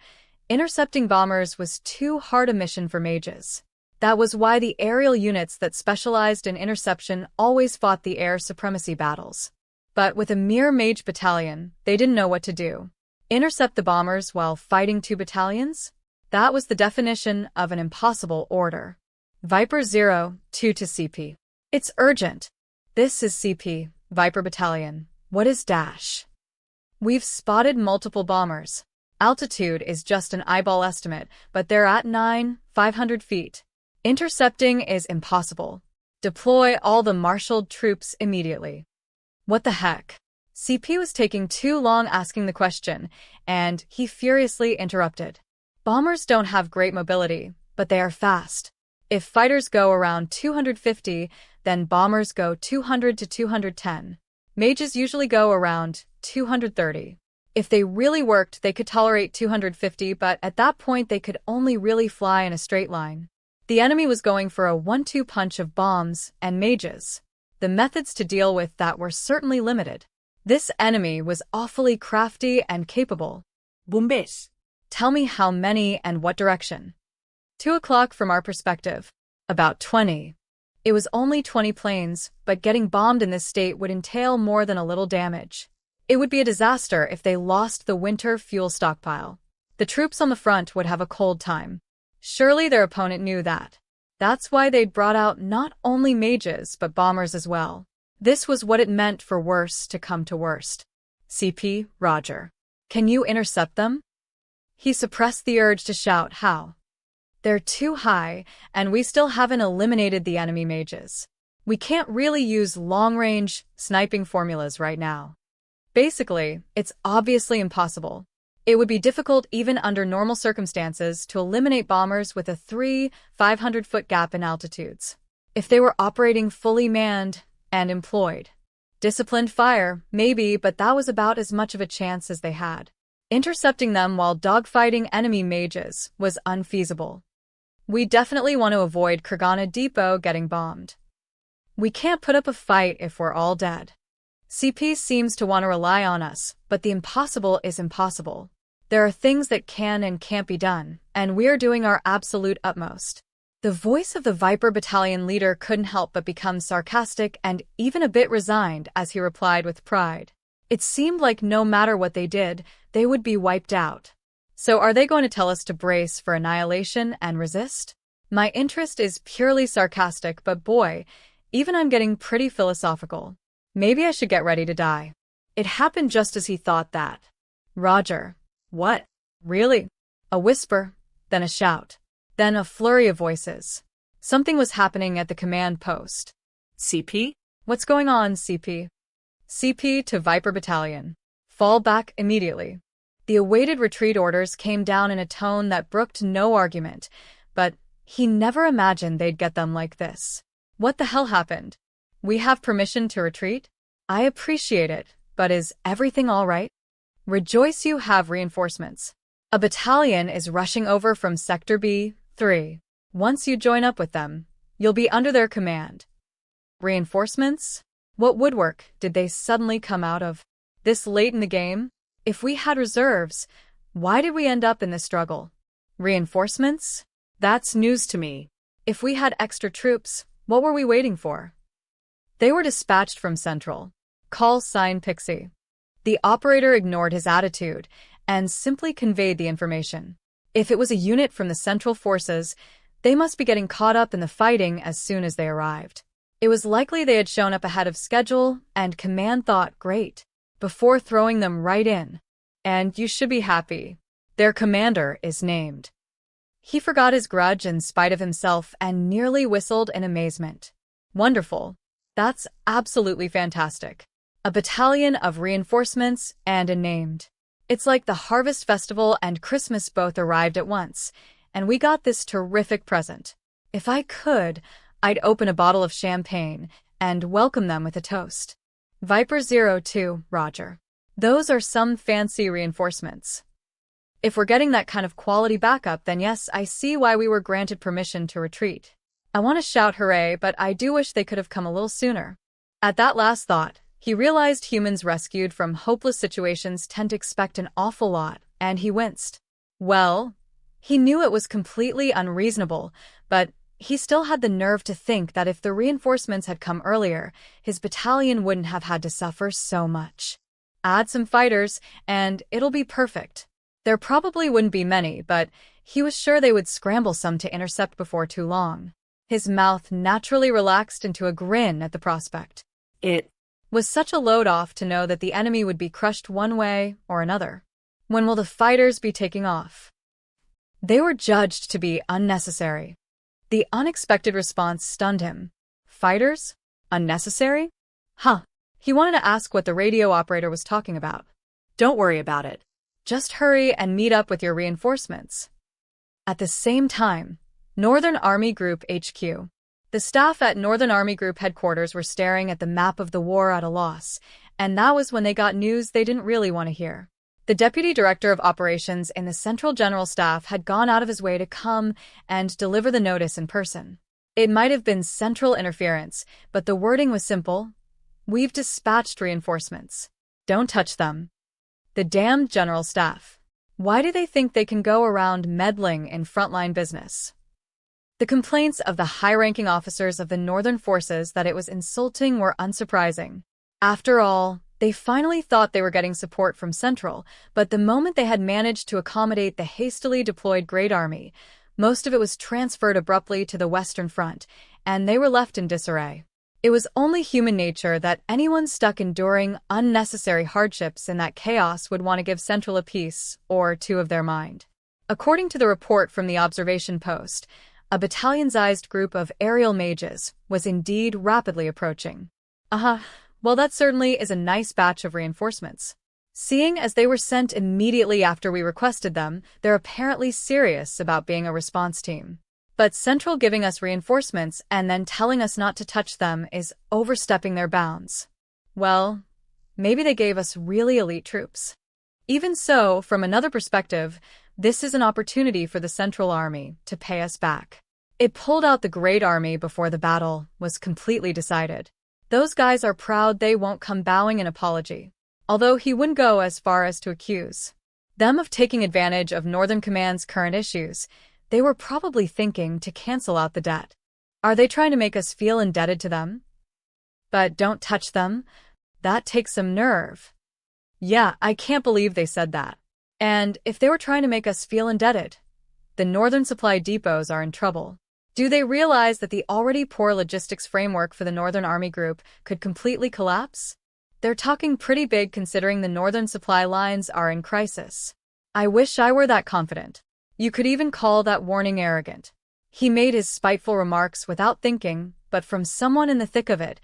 intercepting bombers was too hard a mission for mages. That was why the aerial units that specialized in interception always fought the air supremacy battles. But with a mere mage battalion, they didn't know what to do. Intercept the bombers while fighting 2 battalions? That was the definition of an impossible order. Viper 02 to CP. It's urgent. This is CP, Viper Battalion. What is dash? We've spotted multiple bombers. Altitude is just an eyeball estimate, but they're at 9,500 feet. Intercepting is impossible. Deploy all the marshaled troops immediately. What the heck? CP was taking too long asking the question, and he furiously interrupted. Bombers don't have great mobility, but they are fast. If fighters go around 250, then bombers go 200 to 210. Mages usually go around 230. If they really worked, they could tolerate 250, but at that point they could only really fly in a straight line. The enemy was going for a 1-2 punch of bombs and mages. The methods to deal with that were certainly limited. This enemy was awfully crafty and capable. Bombes. Tell me how many and what direction. 2 o'clock from our perspective. About 20. It was only 20 planes, but getting bombed in this state would entail more than a little damage. It would be a disaster if they lost the winter fuel stockpile. The troops on the front would have a cold time. Surely their opponent knew that. That's why they'd brought out not only mages but bombers as well. This was what it meant for worse to come to worst. CP, Roger. Can you intercept them? He suppressed the urge to shout how. They're too high, and we still haven't eliminated the enemy mages. We can't really use long-range sniping formulas right now. Basically, it's obviously impossible. It would be difficult even under normal circumstances to eliminate bombers with a 500-foot gap in altitudes. If they were operating fully manned and employed. Disciplined fire, maybe, but that was about as much of a chance as they had. Intercepting them while dogfighting enemy mages was unfeasible. We definitely want to avoid Kurgana Depot getting bombed. We can't put up a fight if we're all dead. CP seems to want to rely on us, but the impossible is impossible. There are things that can and can't be done, and we're doing our absolute utmost. The voice of the Viper Battalion leader couldn't help but become sarcastic and even a bit resigned as he replied with pride. It seemed like no matter what they did, they would be wiped out. So are they going to tell us to brace for annihilation and resist? My interest is purely sarcastic, but boy, even I'm getting pretty philosophical. Maybe I should get ready to die. It happened just as he thought that. Roger. What? Really? A whisper, then a shout, then a flurry of voices. Something was happening at the command post. CP? What's going on, CP? CP to Viper Battalion. Fall back immediately. The awaited retreat orders came down in a tone that brooked no argument, but he never imagined they'd get them like this. What the hell happened? We have permission to retreat? I appreciate it, but is everything all right? Rejoice, you have reinforcements. A battalion is rushing over from Sector B3. Once you join up with them, you'll be under their command. Reinforcements? What woodwork did they suddenly come out of? This late in the game? If we had reserves, why did we end up in this struggle? Reinforcements? That's news to me. If we had extra troops, what were we waiting for? They were dispatched from Central. Call sign Pixie. The operator ignored his attitude and simply conveyed the information. If it was a unit from the Central Forces, they must be getting caught up in the fighting as soon as they arrived. It was likely they had shown up ahead of schedule, and command thought, great, before throwing them right in. And you should be happy. Their commander is named. He forgot his grudge in spite of himself and nearly whistled in amazement. Wonderful. That's absolutely fantastic. A battalion of reinforcements and a named. It's like the Harvest Festival and Christmas both arrived at once, and we got this terrific present. If I could, I'd open a bottle of champagne and welcome them with a toast. Viper 02, Roger. Those are some fancy reinforcements. If we're getting that kind of quality backup, then yes, I see why we were granted permission to retreat. I want to shout hooray, but I do wish they could have come a little sooner. At that last thought, he realized humans rescued from hopeless situations tend to expect an awful lot, and he winced. Well, he knew it was completely unreasonable, but he still had the nerve to think that if the reinforcements had come earlier, his battalion wouldn't have had to suffer so much. Add some fighters, and it'll be perfect. There probably wouldn't be many, but he was sure they would scramble some to intercept before too long. His mouth naturally relaxed into a grin at the prospect. It was such a load off to know that the enemy would be crushed one way or another. When will the fighters be taking off? They were judged to be unnecessary. The unexpected response stunned him. Fighters? Unnecessary? Huh. He wanted to ask what the radio operator was talking about. Don't worry about it. Just hurry and meet up with your reinforcements. At the same time, Northern Army Group HQ. The staff at Northern Army Group headquarters were staring at the map of the war at a loss, and that was when they got news they didn't really want to hear. The Deputy Director of Operations in the Central General Staff had gone out of his way to come and deliver the notice in person. It might have been central interference, but the wording was simple. We've dispatched reinforcements. Don't touch them. The damned General Staff. Why do they think they can go around meddling in frontline business? The complaints of the high-ranking officers of the Northern Forces that it was insulting were unsurprising. After all, they finally thought they were getting support from Central, but the moment they had managed to accommodate the hastily deployed Great Army, most of it was transferred abruptly to the Western Front, and they were left in disarray. It was only human nature that anyone stuck enduring unnecessary hardships in that chaos would want to give Central a piece or two of their mind. According to the report from the observation post, a battalion-sized group of aerial mages was indeed rapidly approaching. Well, that certainly is a nice batch of reinforcements. Seeing as they were sent immediately after we requested them, they're apparently serious about being a response team. But Central giving us reinforcements and then telling us not to touch them is overstepping their bounds. Well, maybe they gave us really elite troops. Even so, from another perspective, this is an opportunity for the Central Army to pay us back. It pulled out the Great Army before the battle was completely decided. Those guys are proud they won't come bowing in apology. Although he wouldn't go as far as to accuse them of taking advantage of Northern Command's current issues. They were probably thinking to cancel out the debt. Are they trying to make us feel indebted to them? But don't touch them? That takes some nerve. Yeah, I can't believe they said that. And if they were trying to make us feel indebted, the Northern supply depots are in trouble. Do they realize that the already poor logistics framework for the Northern Army Group could completely collapse? They're talking pretty big considering the Northern supply lines are in crisis. I wish I were that confident. You could even call that warning arrogant. He made his spiteful remarks without thinking, but from someone in the thick of it,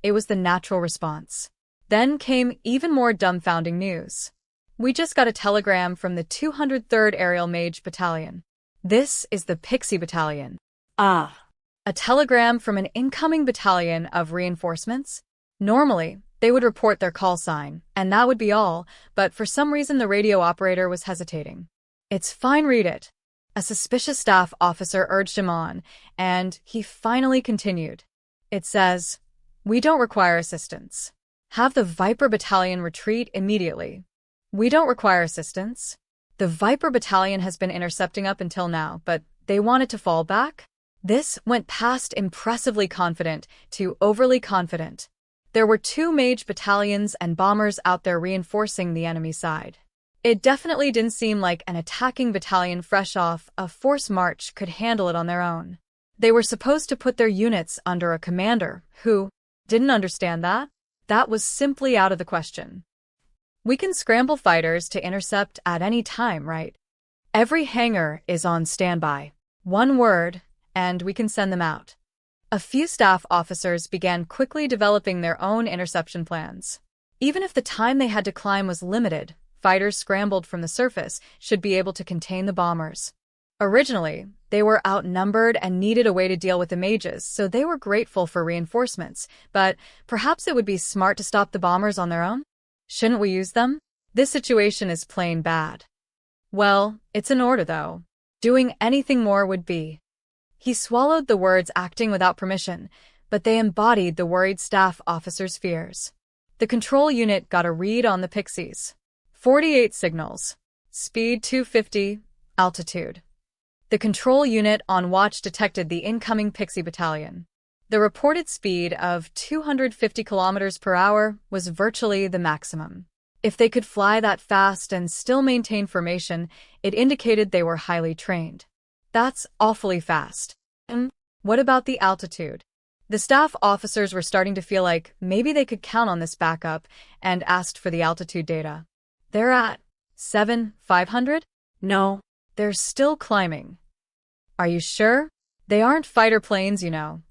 it was the natural response. Then came even more dumbfounding news. We just got a telegram from the 203rd Aerial Mage Battalion. This is the Pixie Battalion. Ah. A telegram from an incoming battalion of reinforcements? Normally, they would report their call sign, and that would be all, but for some reason the radio operator was hesitating. It's fine, read it. A suspicious staff officer urged him on, and he finally continued. It says, "We don't require assistance. Have the Viper Battalion retreat immediately." We don't require assistance? The Viper Battalion has been intercepting up until now, but they want it to fall back? This went past impressively confident to overly confident. There were 2 mage battalions and bombers out there reinforcing the enemy side. It definitely didn't seem like an attacking battalion fresh off a force march could handle it on their own. They were supposed to put their units under a commander who didn't understand that. That was simply out of the question. We can scramble fighters to intercept at any time, right? Every hangar is on standby. One word, and we can send them out. A few staff officers began quickly developing their own interception plans. Even if the time they had to climb was limited, fighters scrambled from the surface should be able to contain the bombers. Originally, they were outnumbered and needed a way to deal with the mages, so they were grateful for reinforcements, but perhaps it would be smart to stop the bombers on their own? Shouldn't we use them? This situation is plain bad. Well, it's an order though. Doing anything more would be. He swallowed the words acting without permission, but they embodied the worried staff officer's fears. The control unit got a read on the Pixies. 48 signals. Speed 250. Altitude. The control unit on watch detected the incoming Pixie Battalion. The reported speed of 250 kilometers per hour was virtually the maximum. If they could fly that fast and still maintain formation, it indicated they were highly trained. That's awfully fast. And what about the altitude? The staff officers were starting to feel like maybe they could count on this backup and asked for the altitude data. They're at 7,500? No, they're still climbing. Are you sure? They aren't fighter planes, you know.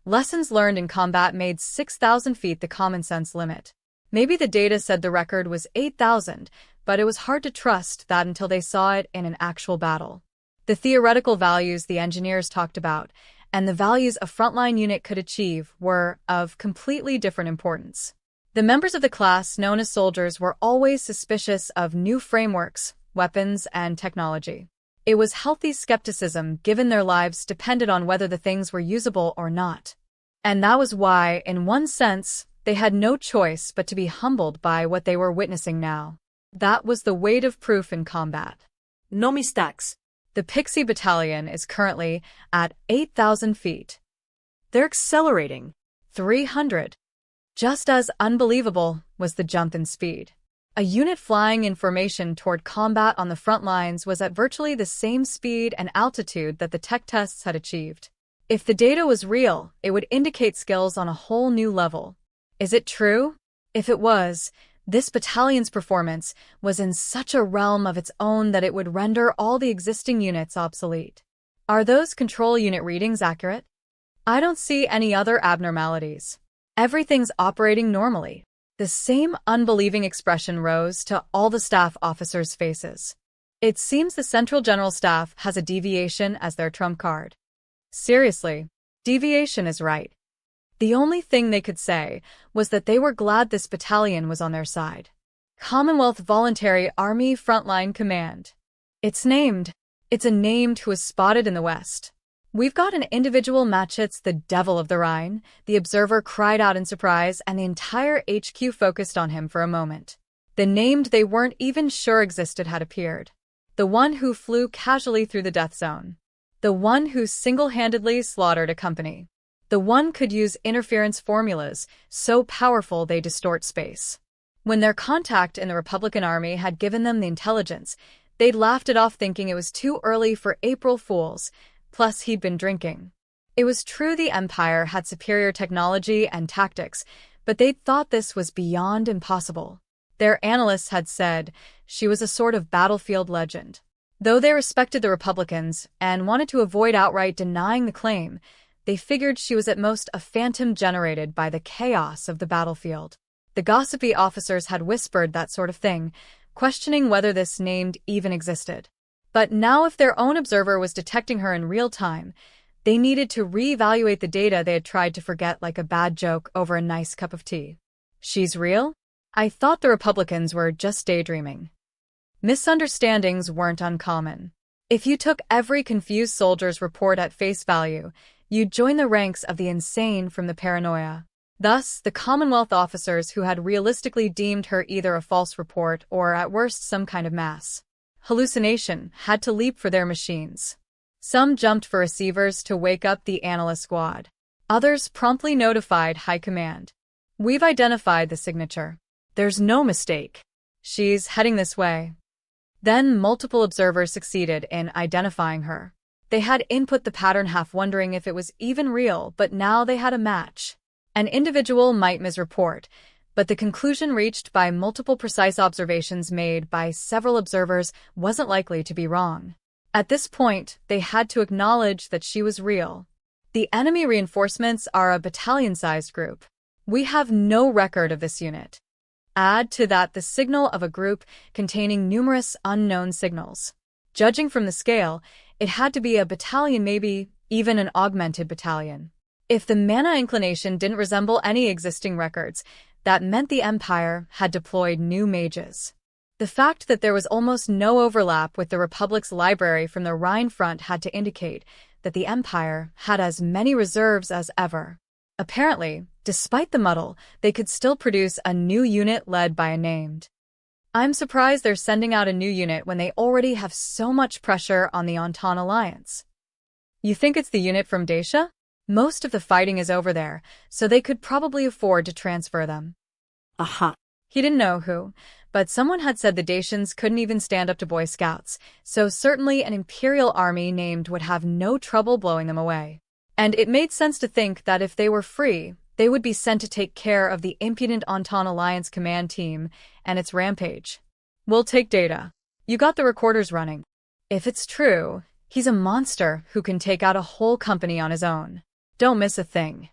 Lessons learned in combat made 6,000 feet the common sense limit. Maybe the data said the record was 8,000, but it was hard to trust that until they saw it in an actual battle. The theoretical values the engineers talked about, and the values a frontline unit could achieve, were of completely different importance. The members of the class known as soldiers were always suspicious of new frameworks, weapons, and technology. It was healthy skepticism given their lives depended on whether the things were usable or not. And that was why, in one sense, they had no choice but to be humbled by what they were witnessing now. That was the weight of proof in combat. No mistakes. The Pixie Battalion is currently at 8,000 feet. They're accelerating. 300. Just as unbelievable was the jump in speed. A unit flying in formation toward combat on the front lines was at virtually the same speed and altitude that the tech tests had achieved. If the data was real, it would indicate skills on a whole new level. Is it true? If it was, this battalion's performance was in such a realm of its own that it would render all the existing units obsolete. Are those control unit readings accurate? I don't see any other abnormalities. Everything's operating normally. The same unbelieving expression rose to all the staff officers' faces. It seems the Central General Staff has a deviation as their trump card. Seriously, deviation is right. The only thing they could say was that they were glad this battalion was on their side. Commonwealth Voluntary Army Frontline Command. It's named. It's a named who was spotted in the West. We've got an individual Matchets, the devil of the Rhine, the observer cried out in surprise, and the entire HQ focused on him for a moment. The named they weren't even sure existed had appeared. The one who flew casually through the death zone. The one who single-handedly slaughtered a company. The one could use interference formulas, so powerful they distort space. When their contact in the Republican Army had given them the intelligence, they'd laughed it off thinking it was too early for April Fools, plus he'd been drinking. It was true the Empire had superior technology and tactics, but they'd thought this was beyond impossible. Their analysts had said she was a sort of battlefield legend. Though they respected the Republicans and wanted to avoid outright denying the claim, they figured she was at most a phantom generated by the chaos of the battlefield. The gossipy officers had whispered that sort of thing, questioning whether this named even existed. But now if their own observer was detecting her in real time, they needed to reevaluate the data they had tried to forget like a bad joke over a nice cup of tea. She's real? I thought the Republicans were just daydreaming. Misunderstandings weren't uncommon. If you took every confused soldier's report at face value, you'd join the ranks of the insane from the paranoia. Thus, the Commonwealth officers who had realistically deemed her either a false report or at worst some kind of mass hallucination had to leap for their machines. Some jumped for receivers to wake up the analyst squad. Others promptly notified High Command. We've identified the signature. There's no mistake. She's heading this way. Then multiple observers succeeded in identifying her. They had input the pattern half wondering if it was even real, but now they had a match. An individual might misreport, but the conclusion reached by multiple precise observations made by several observers wasn't likely to be wrong. At this point, they had to acknowledge that she was real. The enemy reinforcements are a battalion-sized group. We have no record of this unit. Add to that the signal of a group containing numerous unknown signals. Judging from the scale, it had to be a battalion, maybe even an augmented battalion. If the mana inclination didn't resemble any existing records, that meant the Empire had deployed new mages. The fact that there was almost no overlap with the Republic's library from the Rhine front had to indicate that the Empire had as many reserves as ever. Apparently, despite the muddle, they could still produce a new unit led by a named. I'm surprised they're sending out a new unit when they already have so much pressure on the Entente Alliance. You think it's the unit from Dacia? Most of the fighting is over there, so they could probably afford to transfer them. Aha. He didn't know who, but someone had said the Dacians couldn't even stand up to Boy Scouts, so certainly an Imperial army named would have no trouble blowing them away. And it made sense to think that if they were free, they would be sent to take care of the impudent Entente Alliance command team and its rampage. We'll take data. You got the recorders running. If it's true, he's a monster who can take out a whole company on his own. Don't miss a thing.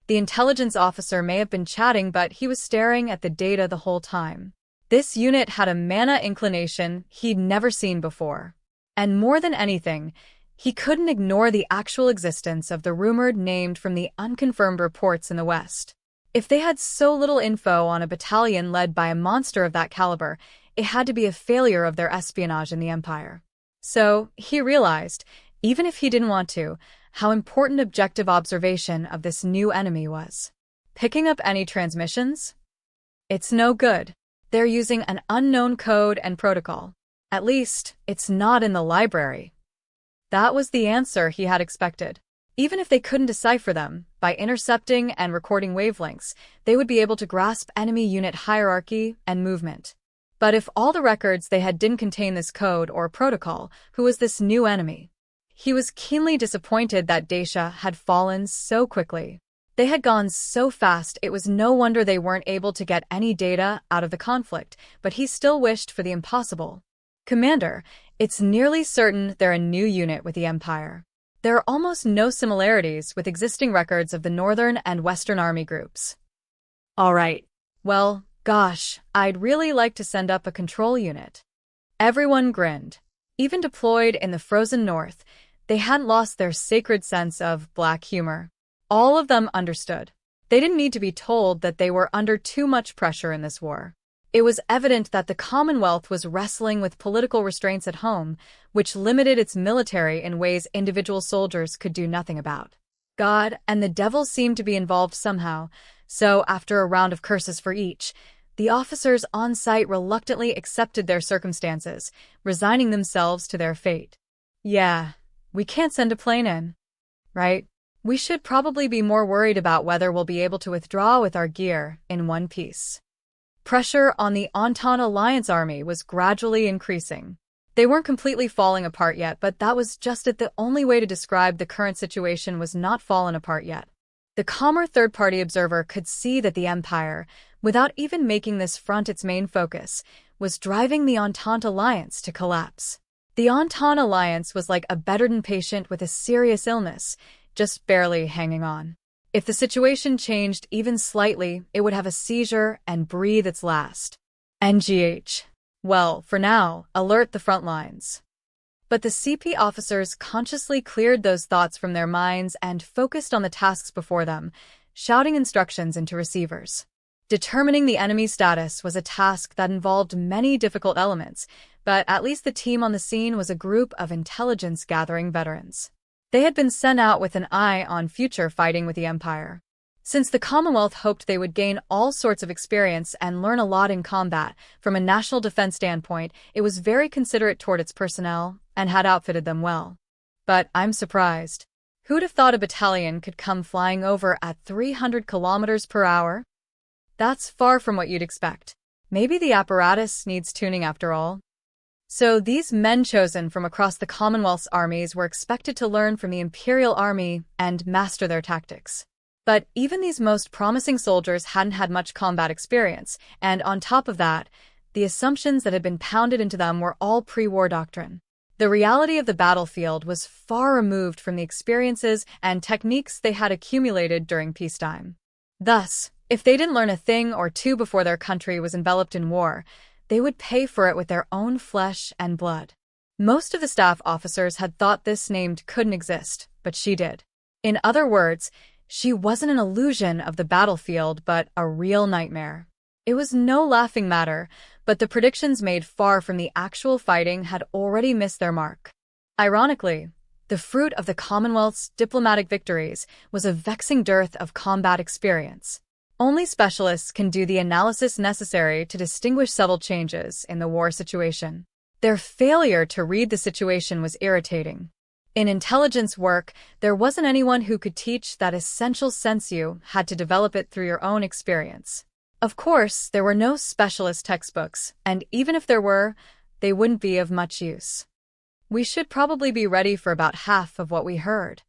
The intelligence officer may have been chatting, but he was staring at the data the whole time. This unit had a mana inclination he'd never seen before. And more than anything, he couldn't ignore the actual existence of the rumored named from the unconfirmed reports in the West. If they had so little info on a battalion led by a monster of that caliber, it had to be a failure of their espionage in the Empire. So, he realized, even if he didn't want to, how important objective observation of this new enemy was. Picking up any transmissions? It's no good. They're using an unknown code and protocol. At least, it's not in the library. That was the answer he had expected. Even if they couldn't decipher them, by intercepting and recording wavelengths, they would be able to grasp enemy unit hierarchy and movement. But if all the records they had didn't contain this code or protocol, who was this new enemy? He was keenly disappointed that Dacia had fallen so quickly. They had gone so fast it was no wonder they weren't able to get any data out of the conflict, but he still wished for the impossible. Commander, it's nearly certain they're a new unit with the Empire. There are almost no similarities with existing records of the Northern and Western Army groups. All right. Well, gosh, I'd really like to send up a control unit. Everyone grinned. Even deployed in the frozen north, they hadn't lost their sacred sense of black humor. All of them understood. They didn't need to be told that they were under too much pressure in this war. It was evident that the Commonwealth was wrestling with political restraints at home, which limited its military in ways individual soldiers could do nothing about. God and the devil seemed to be involved somehow, so after a round of curses for each, the officers on site reluctantly accepted their circumstances, resigning themselves to their fate. Yeah, we can't send a plane in, right? We should probably be more worried about whether we'll be able to withdraw with our gear in one piece. Pressure on the Entente Alliance army was gradually increasing. They weren't completely falling apart yet, but that was just it. The only way to describe the current situation was not fallen apart yet. The calmer third-party observer could see that the Empire, without even making this front its main focus, was driving the Entente Alliance to collapse. The Entente Alliance was like a bedridden patient with a serious illness, just barely hanging on. If the situation changed even slightly, it would have a seizure and breathe its last. NGH. Well, for now, alert the front lines. But the CP officers consciously cleared those thoughts from their minds and focused on the tasks before them, shouting instructions into receivers. Determining the enemy's status was a task that involved many difficult elements, but at least the team on the scene was a group of intelligence-gathering veterans. They had been sent out with an eye on future fighting with the Empire. Since the Commonwealth hoped they would gain all sorts of experience and learn a lot in combat, from a national defense standpoint, it was very considerate toward its personnel and had outfitted them well. But I'm surprised. Who'd have thought a battalion could come flying over at 300 kilometers per hour? That's far from what you'd expect. Maybe the apparatus needs tuning after all. So these men chosen from across the Commonwealth's armies were expected to learn from the Imperial Army and master their tactics. But even these most promising soldiers hadn't had much combat experience, and on top of that, the assumptions that had been pounded into them were all pre-war doctrine. The reality of the battlefield was far removed from the experiences and techniques they had accumulated during peacetime. Thus, if they didn't learn a thing or two before their country was enveloped in war, they would pay for it with their own flesh and blood. Most of the staff officers had thought this name couldn't exist, but she did. In other words, she wasn't an illusion of the battlefield, but a real nightmare. It was no laughing matter, but the predictions made far from the actual fighting had already missed their mark. Ironically, the fruit of the Commonwealth's diplomatic victories was a vexing dearth of combat experience. Only specialists can do the analysis necessary to distinguish subtle changes in the war situation. Their failure to read the situation was irritating. In intelligence work, there wasn't anyone who could teach that essential sense. You had to develop it through your own experience. Of course, there were no specialist textbooks, and even if there were, they wouldn't be of much use. We should probably be ready for about half of what we heard.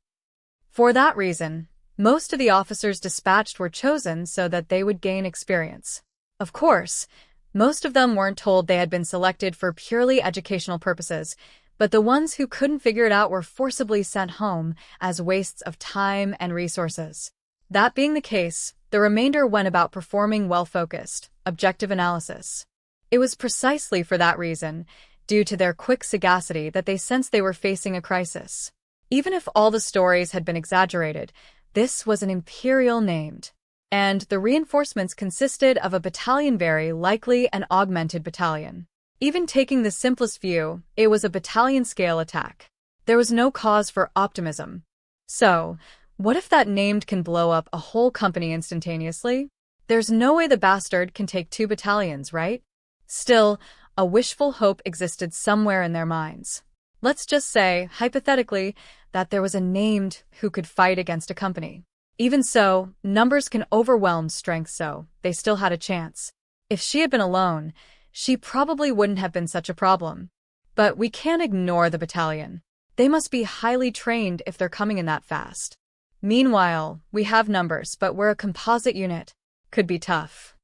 For that reason, most of the officers dispatched were chosen so that they would gain experience. Of course, most of them weren't told they had been selected for purely educational purposes, but the ones who couldn't figure it out were forcibly sent home as wastes of time and resources. That being the case, the remainder went about performing well-focused, objective analysis. It was precisely for that reason, due to their quick sagacity, that they sensed they were facing a crisis. Even if all the stories had been exaggerated, this was an Imperial named, and the reinforcements consisted of a battalion, very likely an augmented battalion. Even taking the simplest view, it was a battalion-scale attack. There was no cause for optimism. So, what if that named can blow up a whole company instantaneously? There's no way the bastard can take 2 battalions, right? Still, a wishful hope existed somewhere in their minds. Let's just say, hypothetically, that there was a named who could fight against a company. Even so, numbers can overwhelm strength, so they still had a chance. If she had been alone, she probably wouldn't have been such a problem. But we can't ignore the battalion. They must be highly trained if they're coming in that fast. Meanwhile, we have numbers, but we're a composite unit. Could be tough.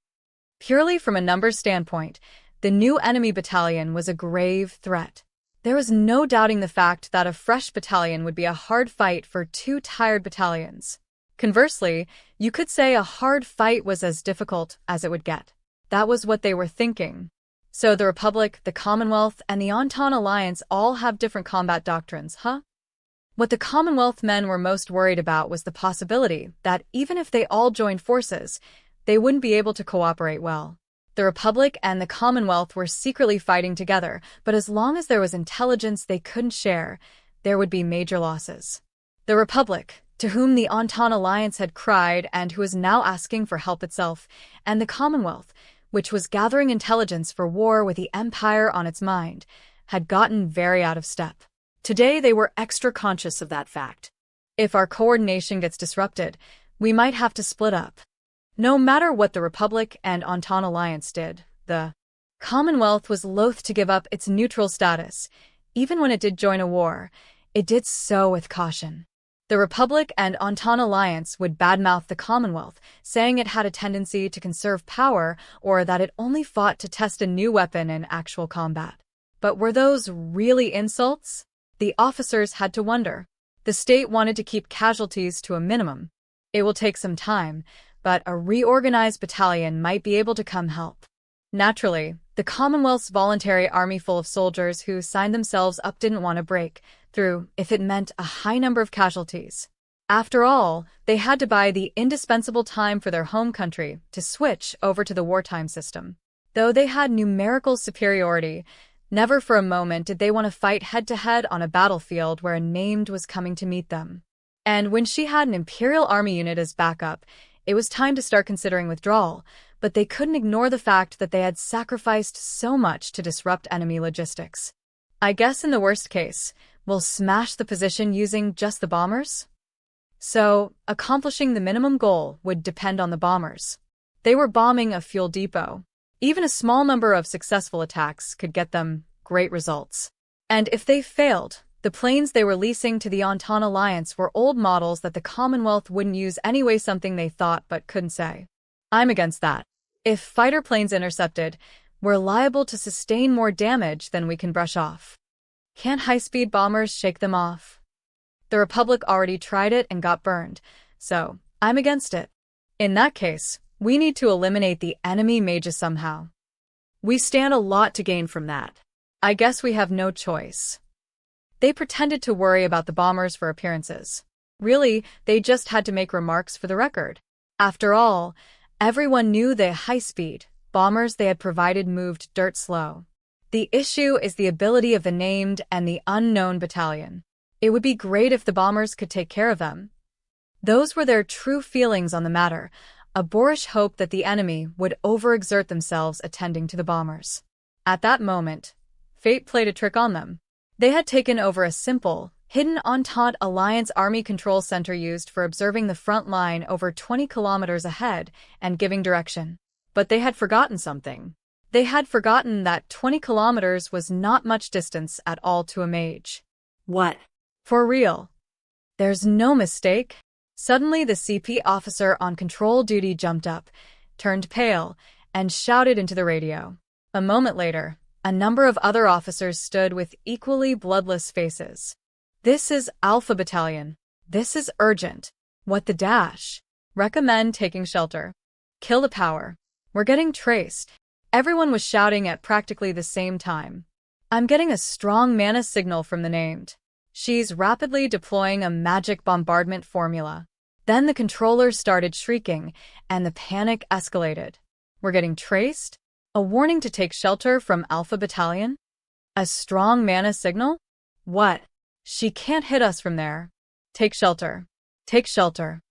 Purely from a numbers standpoint, the new enemy battalion was a grave threat. There was no doubting the fact that a fresh battalion would be a hard fight for two tired battalions. Conversely, you could say a hard fight was as difficult as it would get. That was what they were thinking. So the Republic, the Commonwealth, and the Entente Alliance all have different combat doctrines, huh? What the Commonwealth men were most worried about was the possibility that even if they all joined forces, they wouldn't be able to cooperate well. The Republic and the Commonwealth were secretly fighting together, but as long as there was intelligence they couldn't share, there would be major losses. The Republic, to whom the Entente Alliance had cried and who was now asking for help itself, and the Commonwealth, which was gathering intelligence for war with the Empire on its mind, had gotten very out of step. Today they were extra conscious of that fact. If our coordination gets disrupted, we might have to split up. No matter what the Republic and Entente Alliance did, the Commonwealth was loath to give up its neutral status. Even when it did join a war, it did so with caution. The Republic and Entente Alliance would badmouth the Commonwealth, saying it had a tendency to conserve power or that it only fought to test a new weapon in actual combat. But were those really insults? The officers had to wonder. The state wanted to keep casualties to a minimum. It will take some time, but a reorganized battalion might be able to come help. Naturally, the Commonwealth's voluntary army full of soldiers who signed themselves up didn't want to break through if it meant a high number of casualties. After all, they had to buy the indispensable time for their home country to switch over to the wartime system. Though they had numerical superiority, never for a moment did they want to fight head-to-head on a battlefield where a named was coming to meet them. And when she had an Imperial Army unit as backup, it was time to start considering withdrawal, but they couldn't ignore the fact that they had sacrificed so much to disrupt enemy logistics. I guess in the worst case, we'll smash the position using just the bombers? So, accomplishing the minimum goal would depend on the bombers. They were bombing a fuel depot. Even a small number of successful attacks could get them great results. And if they failed, the planes they were leasing to the Entente Alliance were old models that the Commonwealth wouldn't use anyway, something they thought but couldn't say. I'm against that. If fighter planes intercepted, we're liable to sustain more damage than we can brush off. Can't high-speed bombers shake them off? The Republic already tried it and got burned, so I'm against it. In that case, we need to eliminate the enemy mages somehow. We stand a lot to gain from that. I guess we have no choice. They pretended to worry about the bombers for appearances. Really, they just had to make remarks for the record. After all, everyone knew the high-speed bombers they had provided moved dirt slow. The issue is the ability of the named and the unknown battalion. It would be great if the bombers could take care of them. Those were their true feelings on the matter, a boorish hope that the enemy would overexert themselves attending to the bombers. At that moment, fate played a trick on them. They had taken over a simple, hidden Entente Alliance Army control center used for observing the front line over 20 kilometers ahead and giving direction. But they had forgotten something. They had forgotten that 20 kilometers was not much distance at all to a mage. What? For real. There's no mistake. Suddenly the CP officer on control duty jumped up, turned pale, and shouted into the radio. A moment later, a number of other officers stood with equally bloodless faces. This is Alpha Battalion. This is urgent. What the dash? Recommend taking shelter. Kill the power. We're getting traced. Everyone was shouting at practically the same time. I'm getting a strong mana signal from the named. She's rapidly deploying a magic bombardment formula. Then the controllers started shrieking, and the panic escalated. We're getting traced? A warning to take shelter from Alpha Battalion? A strong mana signal? What? She can't hit us from there. Take shelter. Take shelter.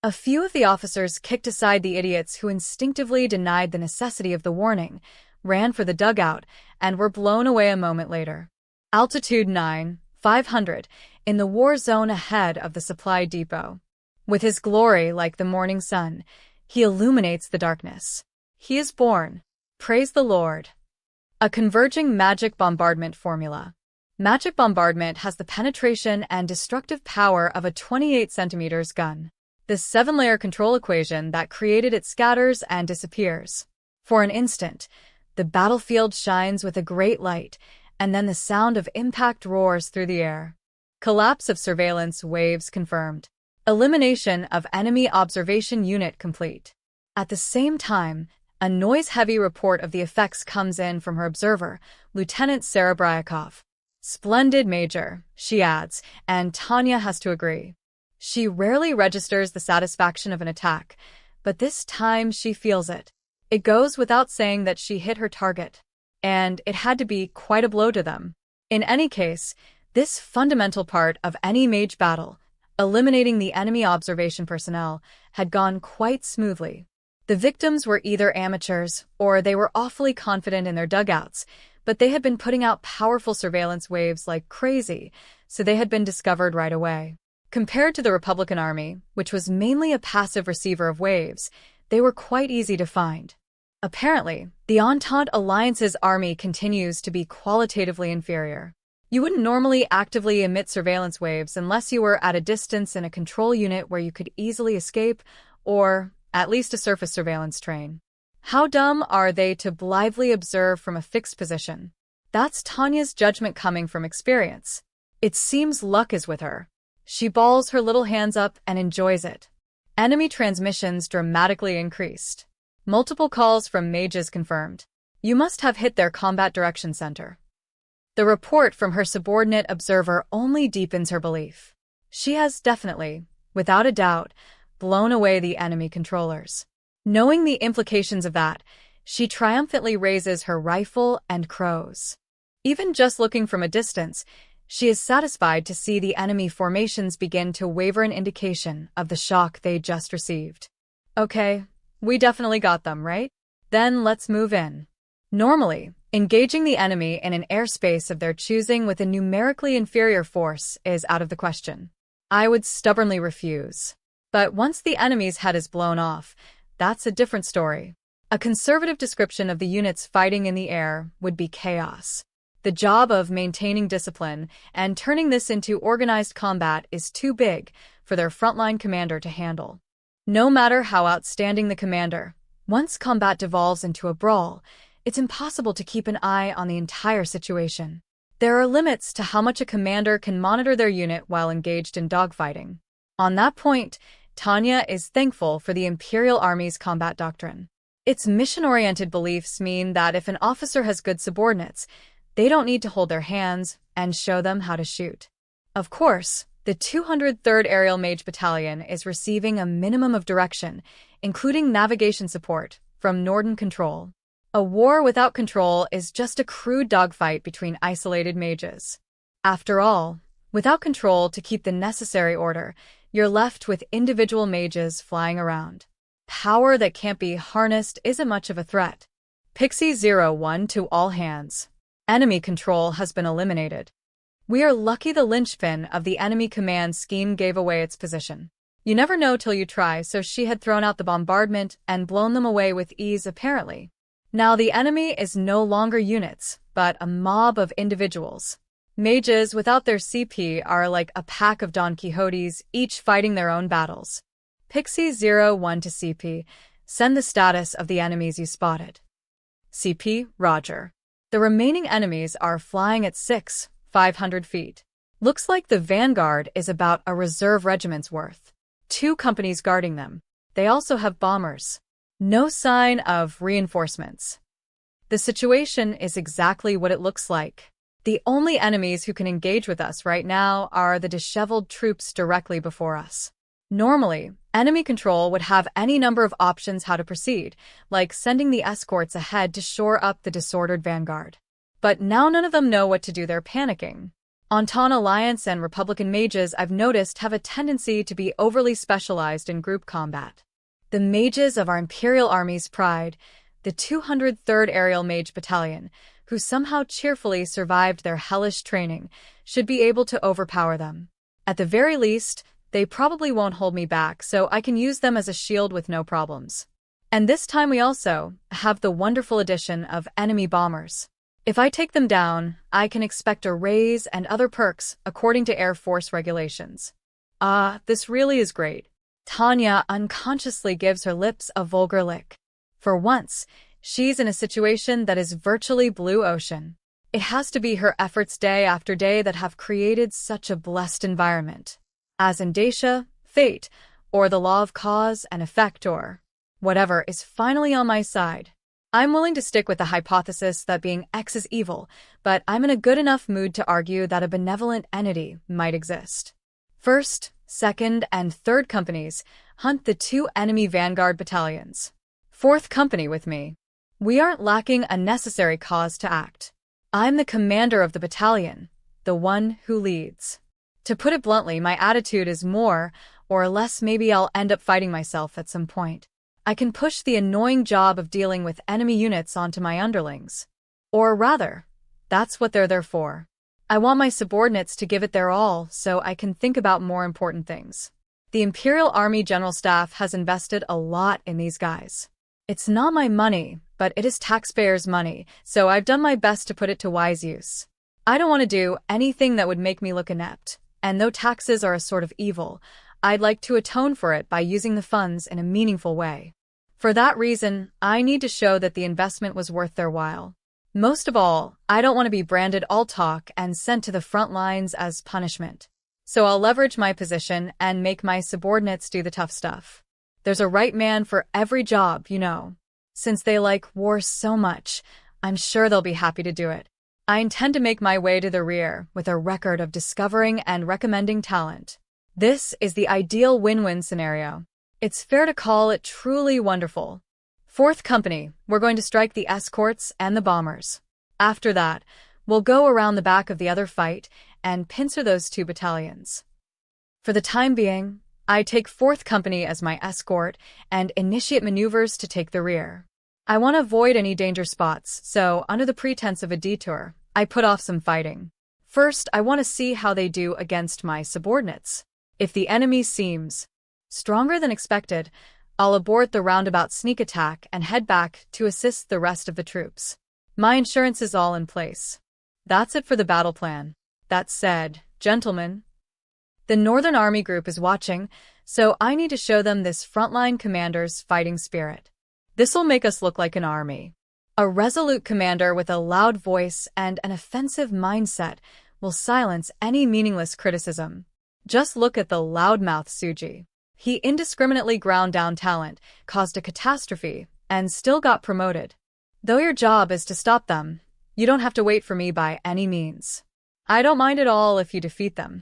A few of the officers kicked aside the idiots who instinctively denied the necessity of the warning, ran for the dugout, and were blown away a moment later. Altitude 9,500, in the war zone ahead of the supply depot. With his glory like the morning sun, he illuminates the darkness. He is born. Praise the Lord. A converging magic bombardment formula. Magic bombardment has the penetration and destructive power of a 28 centimeters gun. The 7-layer control equation that created it scatters and disappears. For an instant, the battlefield shines with a great light, and then the sound of impact roars through the air. Collapse of surveillance waves confirmed. Elimination of enemy observation unit complete. At the same time, a noise-heavy report of the effects comes in from her observer, Lieutenant Serebryakov. Splendid, Major, she adds, and Tanya has to agree. She rarely registers the satisfaction of an attack, but this time she feels it. It goes without saying that she hit her target, and it had to be quite a blow to them. In any case, this fundamental part of any mage battle, eliminating the enemy observation personnel, had gone quite smoothly. The victims were either amateurs or they were awfully confident in their dugouts, but they had been putting out powerful surveillance waves like crazy, so they had been discovered right away. Compared to the Republican Army, which was mainly a passive receiver of waves, they were quite easy to find. Apparently, the Entente Alliance's army continues to be qualitatively inferior. You wouldn't normally actively emit surveillance waves unless you were at a distance in a control unit where you could easily escape, or at least a surface surveillance train. How dumb are they to blithely observe from a fixed position? That's Tanya's judgment coming from experience. It seems luck is with her. She balls her little hands up and enjoys it. Enemy transmissions dramatically increased. Multiple calls from mages confirmed. You must have hit their combat direction center. The report from her subordinate observer only deepens her belief. She has definitely, without a doubt, blown away the enemy controllers. Knowing the implications of that, she triumphantly raises her rifle and crows. Even just looking from a distance, she is satisfied to see the enemy formations begin to waver, an indication of the shock they just received. Okay, we definitely got them, right? Then let's move in. Normally, engaging the enemy in an airspace of their choosing with a numerically inferior force is out of the question. I would stubbornly refuse. But once the enemy's head is blown off, that's a different story. A conservative description of the units fighting in the air would be chaos. The job of maintaining discipline and turning this into organized combat is too big for their frontline commander to handle. No matter how outstanding the commander, once combat devolves into a brawl, it's impossible to keep an eye on the entire situation. There are limits to how much a commander can monitor their unit while engaged in dogfighting. On that point, Tanya is thankful for the Imperial Army's combat doctrine. Its mission-oriented beliefs mean that if an officer has good subordinates, they don't need to hold their hands and show them how to shoot. Of course, the 203rd Aerial Mage Battalion is receiving a minimum of direction, including navigation support, from Norden Control. A war without control is just a crude dogfight between isolated mages. After all, without control to keep the necessary order, you're left with individual mages flying around. Power that can't be harnessed isn't much of a threat. Pixie 01 to all hands. Enemy control has been eliminated. We are lucky the linchpin of the enemy command scheme gave away its position. You never know till you try, so she had thrown out the bombardment and blown them away with ease apparently. Now the enemy is no longer units, but a mob of individuals. Mages without their CP are like a pack of Don Quixotes, each fighting their own battles. Pixie 01 to CP, send the status of the enemies you spotted. CP, Roger. The remaining enemies are flying at 500 feet. Looks like the vanguard is about a reserve regiment's worth. 2 companies guarding them. They also have bombers. No sign of reinforcements. The situation is exactly what it looks like. The only enemies who can engage with us right now are the disheveled troops directly before us. Normally, enemy control would have any number of options how to proceed, like sending the escorts ahead to shore up the disordered vanguard. But now none of them know what to do, they're panicking. Entente Alliance and Republican mages, I've noticed, have a tendency to be overly specialized in group combat. The mages of our Imperial Army's pride, the 203rd Aerial Mage Battalion, who somehow cheerfully survived their hellish training, should be able to overpower them. At the very least, they probably won't hold me back, so I can use them as a shield with no problems. And this time we also have the wonderful addition of enemy bombers. If I take them down, I can expect a raise and other perks according to Air Force regulations. This really is great. Tanya unconsciously gives her lips a vulgar lick. For once, she's in a situation that is virtually blue ocean. It has to be her efforts day after day that have created such a blessed environment. As in Dacia, fate, or the law of cause and effect, or whatever is finally on my side. I'm willing to stick with the hypothesis that being X is evil, but I'm in a good enough mood to argue that a benevolent entity might exist. First, second, and third companies hunt the two enemy vanguard battalions. Fourth company with me. We aren't lacking a necessary cause to act. I'm the commander of the battalion, the one who leads. To put it bluntly, my attitude is more or less maybe I'll end up fighting myself at some point. I can push the annoying job of dealing with enemy units onto my underlings. Or rather, that's what they're there for. I want my subordinates to give it their all so I can think about more important things. The Imperial Army General Staff has invested a lot in these guys. It's not my money, but it is taxpayers' money, so I've done my best to put it to wise use. I don't want to do anything that would make me look inept, and though taxes are a sort of evil, I'd like to atone for it by using the funds in a meaningful way. For that reason, I need to show that the investment was worth their while. Most of all, I don't want to be branded all talk and sent to the front lines as punishment. So I'll leverage my position and make my subordinates do the tough stuff. There's a right man for every job, you know. Since they like war so much, I'm sure they'll be happy to do it. I intend to make my way to the rear with a record of discovering and recommending talent. This is the ideal win-win scenario. It's fair to call it truly wonderful. Fourth company, we're going to strike the escorts and the bombers. After that, we'll go around the back of the other fight and pincer those two battalions. For the time being, I take fourth company as my escort and initiate maneuvers to take the rear. I want to avoid any danger spots, so under the pretense of a detour, I put off some fighting. First, I want to see how they do against my subordinates. If the enemy seems stronger than expected, I'll abort the roundabout sneak attack and head back to assist the rest of the troops. My insurance is all in place. That's it for the battle plan. That said, gentlemen, the Northern Army Group is watching, so I need to show them this frontline commander's fighting spirit. This'll make us look like an army. A resolute commander with a loud voice and an offensive mindset will silence any meaningless criticism. Just look at the loudmouth Suji. He indiscriminately ground down talent, caused a catastrophe, and still got promoted. Though your job is to stop them, you don't have to wait for me by any means. I don't mind at all if you defeat them.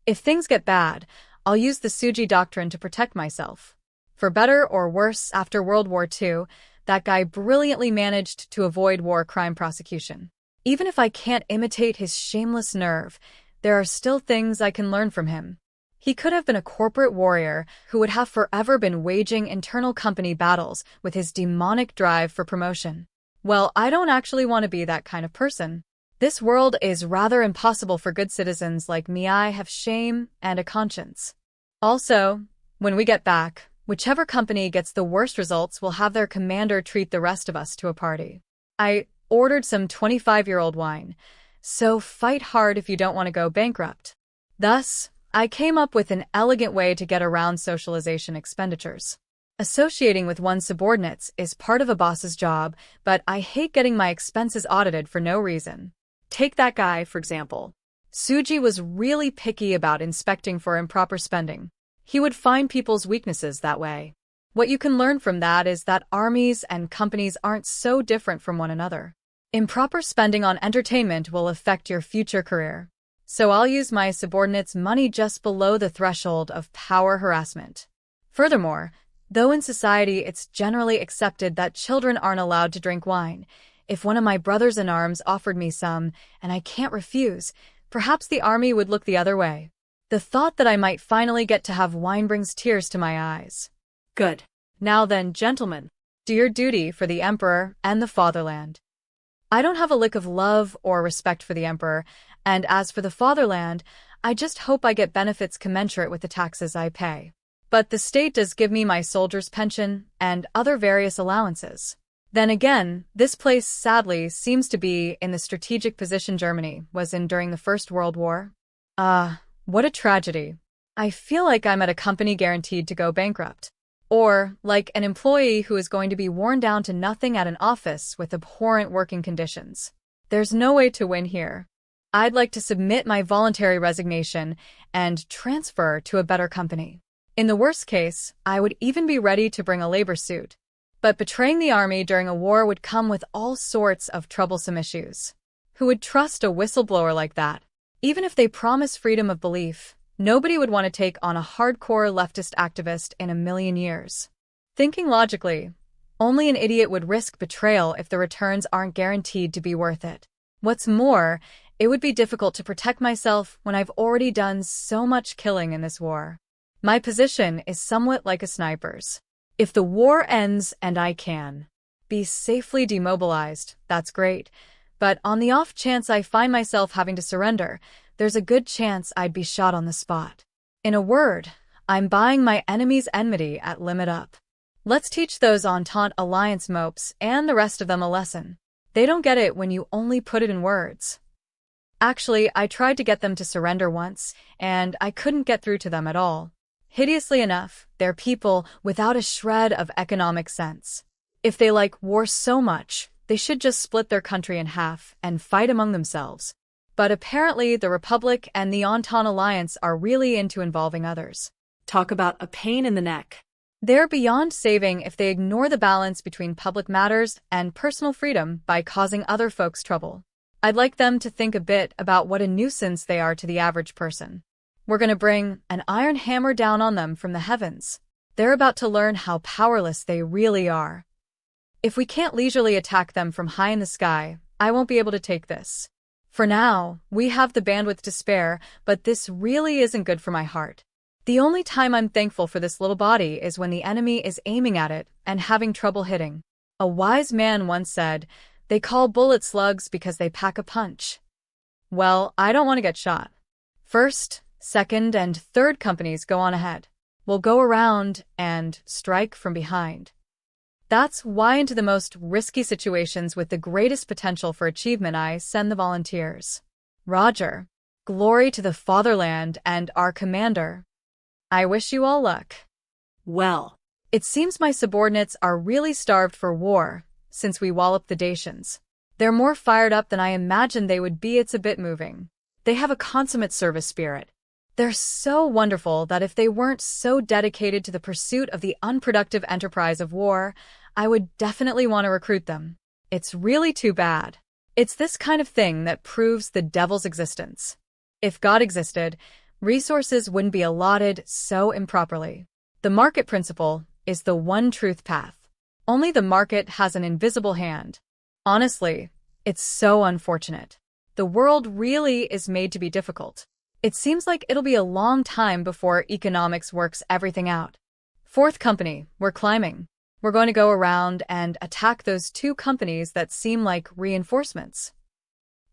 If things get bad, I'll use the Suji doctrine to protect myself. For better or worse, after World War II, that guy brilliantly managed to avoid war crime prosecution. Even if I can't imitate his shameless nerve, there are still things I can learn from him. He could have been a corporate warrior who would have forever been waging internal company battles with his demonic drive for promotion. Well, I don't actually want to be that kind of person. This world is rather impossible for good citizens like me. I have shame and a conscience. Also, when we get back, whichever company gets the worst results will have their commander treat the rest of us to a party. I ordered some 25-year-old wine, so fight hard if you don't want to go bankrupt. Thus, I came up with an elegant way to get around socialization expenditures. Associating with one's subordinates is part of a boss's job, but I hate getting my expenses audited for no reason. Take that guy, for example. Suji was really picky about inspecting for improper spending. He would find people's weaknesses that way. What you can learn from that is that armies and companies aren't so different from one another. Improper spending on entertainment will affect your future career. So I'll use my subordinates' money just below the threshold of power harassment. Furthermore, though in society it's generally accepted that children aren't allowed to drink wine, if one of my brothers-in-arms offered me some, and I can't refuse, perhaps the army would look the other way. The thought that I might finally get to have wine brings tears to my eyes. Good. Now then, gentlemen, do your duty for the Emperor and the fatherland. I don't have a lick of love or respect for the Emperor, and as for the fatherland, I just hope I get benefits commensurate with the taxes I pay. But the state does give me my soldier's pension and other various allowances. Then again, this place sadly seems to be in the strategic position Germany was in during the First World War. What a tragedy. I feel like I'm at a company guaranteed to go bankrupt. Or like an employee who is going to be worn down to nothing at an office with abhorrent working conditions. There's no way to win here. I'd like to submit my voluntary resignation and transfer to a better company. In the worst case, I would even be ready to bring a labor suit. But betraying the army during a war would come with all sorts of troublesome issues. Who would trust a whistleblower like that? Even if they promise freedom of belief, nobody would want to take on a hardcore leftist activist in a million years. Thinking logically, only an idiot would risk betrayal if the returns aren't guaranteed to be worth it. What's more, it would be difficult to protect myself when I've already done so much killing in this war. My position is somewhat like a sniper's. If the war ends and I can be safely demobilized, that's great. But on the off chance I find myself having to surrender, there's a good chance I'd be shot on the spot. In a word, I'm buying my enemy's enmity at limit up. Let's teach those Entente Alliance mopes and the rest of them a lesson. They don't get it when you only put it in words. Actually, I tried to get them to surrender once, and I couldn't get through to them at all. Hideously enough, they're people without a shred of economic sense. If they like war so much, they should just split their country in half and fight among themselves. But apparently the Republic and the Entente Alliance are really into involving others. Talk about a pain in the neck. They're beyond saving if they ignore the balance between public matters and personal freedom by causing other folks trouble. I'd like them to think a bit about what a nuisance they are to the average person. We're going to bring an iron hammer down on them from the heavens. They're about to learn how powerless they really are. If we can't leisurely attack them from high in the sky, I won't be able to take this. For now, we have the bandwidth to spare, but this really isn't good for my heart. The only time I'm thankful for this little body is when the enemy is aiming at it and having trouble hitting. A wise man once said, "They call bullets slugs because they pack a punch." Well, I don't want to get shot. First, second, and third companies go on ahead. We'll go around and strike from behind. That's why into the most risky situations with the greatest potential for achievement I send the volunteers. Roger. Glory to the fatherland and our commander. I wish you all luck. Well, it seems my subordinates are really starved for war, since we walloped the Dacians. They're more fired up than I imagined they would be. It's a bit moving. They have a consummate service spirit. They're so wonderful that if they weren't so dedicated to the pursuit of the unproductive enterprise of war, I would definitely want to recruit them. It's really too bad. It's this kind of thing that proves the devil's existence. If God existed, resources wouldn't be allotted so improperly. The market principle is the one truth path. Only the market has an invisible hand. Honestly, it's so unfortunate. The world really is made to be difficult. It seems like it'll be a long time before economics works everything out. Fourth company, we're climbing. We're going to go around and attack those two companies that seem like reinforcements.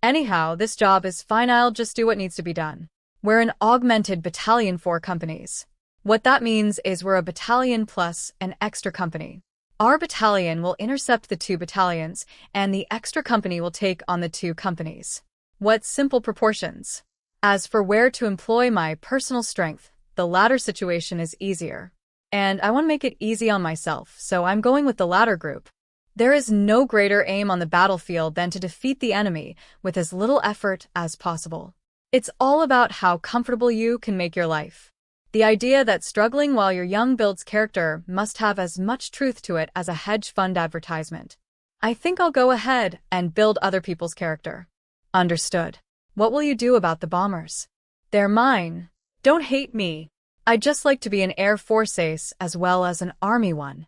Anyhow, this job is fine. I'll just do what needs to be done. We're an augmented battalion, 4 companies. What that means is we're a battalion plus an extra company. Our battalion will intercept the 2 battalions, and the extra company will take on the 2 companies. What simple proportions. As for where to employ my personal strength, the latter situation is easier. And I want to make it easy on myself, so I'm going with the latter group. There is no greater aim on the battlefield than to defeat the enemy with as little effort as possible. It's all about how comfortable you can make your life. The idea that struggling while you're young builds character must have as much truth to it as a hedge fund advertisement. I think I'll go ahead and build other people's character. Understood. What will you do about the bombers? They're mine. Don't hate me. I'd just like to be an Air Force ace as well as an Army one.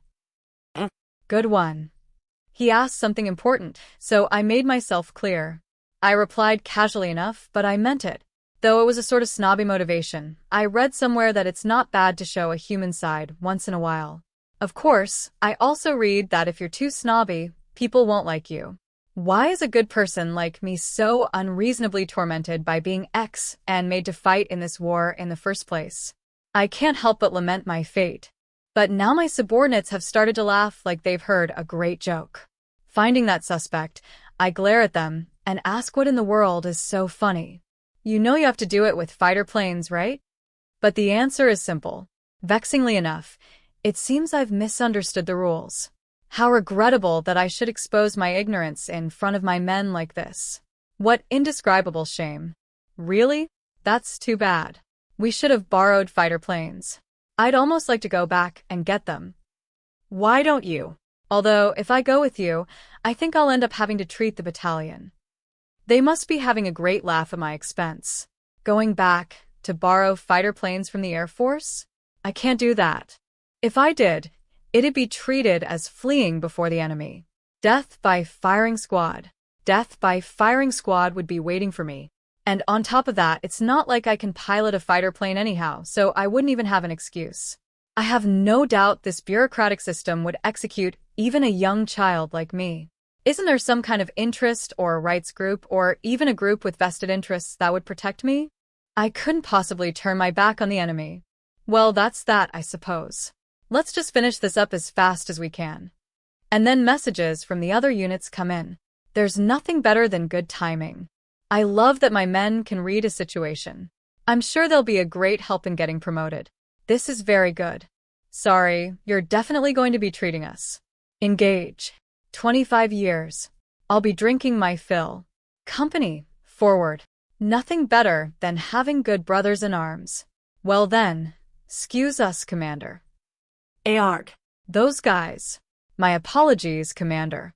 Good one. He asked something important, so I made myself clear. I replied casually enough, but I meant it. Though it was a sort of snobby motivation, I read somewhere that it's not bad to show a human side once in a while. Of course, I also read that if you're too snobby, people won't like you. Why is a good person like me so unreasonably tormented by being X and made to fight in this war in the first place? I can't help but lament my fate. But now my subordinates have started to laugh like they've heard a great joke. Finding that suspect, I glare at them and ask what in the world is so funny. You know you have to do it with fighter planes, right? But the answer is simple. Vexingly enough, it seems I've misunderstood the rules. How regrettable that I should expose my ignorance in front of my men like this. What indescribable shame. Really? That's too bad. We should have borrowed fighter planes. I'd almost like to go back and get them. Why don't you? Although, if I go with you, I think I'll end up having to treat the battalion. They must be having a great laugh at my expense. Going back to borrow fighter planes from the Air Force? I can't do that. If I did, it'd be treated as fleeing before the enemy. Death by firing squad. Death by firing squad would be waiting for me. And on top of that, it's not like I can pilot a fighter plane anyhow, so I wouldn't even have an excuse. I have no doubt this bureaucratic system would execute even a young child like me. Isn't there some kind of interest or rights group or even a group with vested interests that would protect me? I couldn't possibly turn my back on the enemy. Well, that's that, I suppose. Let's just finish this up as fast as we can. And then messages from the other units come in. There's nothing better than good timing. I love that my men can read a situation. I'm sure they'll be a great help in getting promoted. This is very good. Sorry, you're definitely going to be treating us. Engage. 25 years. I'll be drinking my fill. Company, forward. Nothing better than having good brothers in arms. Well then, excuse us, Commander. Aarg. Those guys. My apologies, Commander.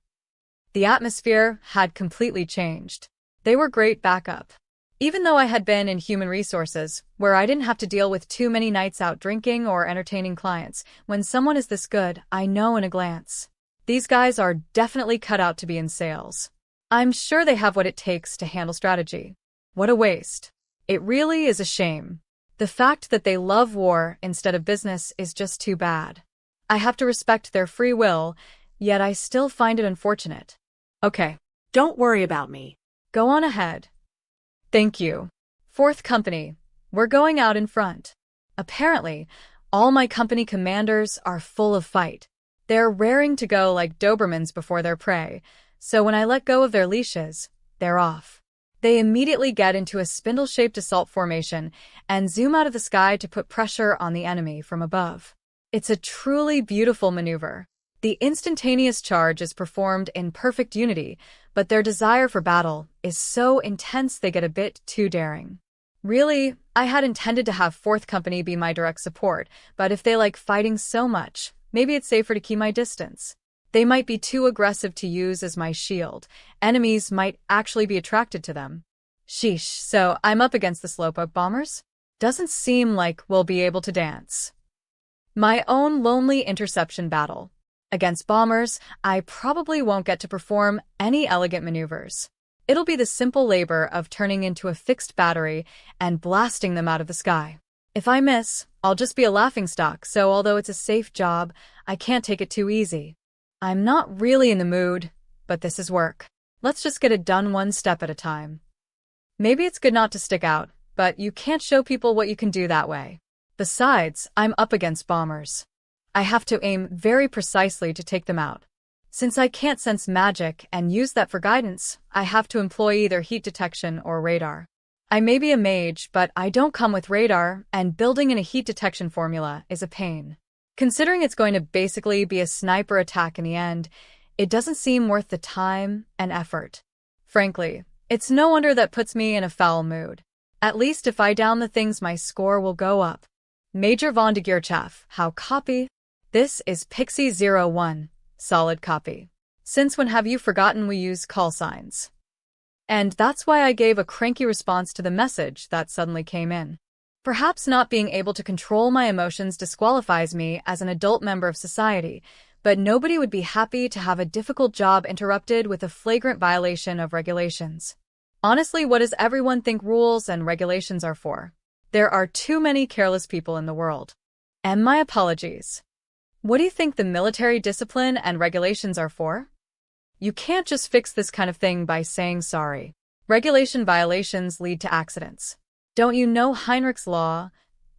The atmosphere had completely changed. They were great backup. Even though I had been in human resources, where I didn't have to deal with too many nights out drinking or entertaining clients, when someone is this good, I know in a glance. These guys are definitely cut out to be in sales. I'm sure they have what it takes to handle strategy. What a waste. It really is a shame. The fact that they love war instead of business is just too bad. I have to respect their free will, yet I still find it unfortunate. Okay. Don't worry about me. Go on ahead. Thank you. 4th Company, we're going out in front. Apparently, all my company commanders are full of fight. They're raring to go like Dobermans before their prey, so when I let go of their leashes, they're off. They immediately get into a spindle-shaped assault formation and zoom out of the sky to put pressure on the enemy from above. It's a truly beautiful maneuver. The instantaneous charge is performed in perfect unity, but their desire for battle is so intense they get a bit too daring. Really, I had intended to have 4th Company be my direct support, but if they like fighting so much, maybe it's safer to keep my distance. They might be too aggressive to use as my shield. Enemies might actually be attracted to them. Sheesh, so I'm up against the Slowpoke bombers? Doesn't seem like we'll be able to dance. My own lonely interception battle. Against bombers, I probably won't get to perform any elegant maneuvers. It'll be the simple labor of turning into a fixed battery and blasting them out of the sky. If I miss, I'll just be a laughingstock, so although it's a safe job, I can't take it too easy. I'm not really in the mood, but this is work. Let's just get it done one step at a time. Maybe it's good not to stick out, but you can't show people what you can do that way. Besides, I'm up against bombers. I have to aim very precisely to take them out. Since I can't sense magic and use that for guidance, I have to employ either heat detection or radar. I may be a mage, but I don't come with radar, and building in a heat detection formula is a pain. Considering it's going to basically be a sniper attack in the end, it doesn't seem worth the time and effort. Frankly, it's no wonder that puts me in a foul mood. At least if I down the things, my score will go up. Major Von de Geerchaff, how copy? This is Pixie01, solid copy. Since when have you forgotten we use call signs? And that's why I gave a cranky response to the message that suddenly came in. Perhaps not being able to control my emotions disqualifies me as an adult member of society, but nobody would be happy to have a difficult job interrupted with a flagrant violation of regulations. Honestly, what does everyone think rules and regulations are for? There are too many careless people in the world. And my apologies. What do you think the military discipline and regulations are for? You can't just fix this kind of thing by saying sorry. Regulation violations lead to accidents. Don't you know Heinrich's law,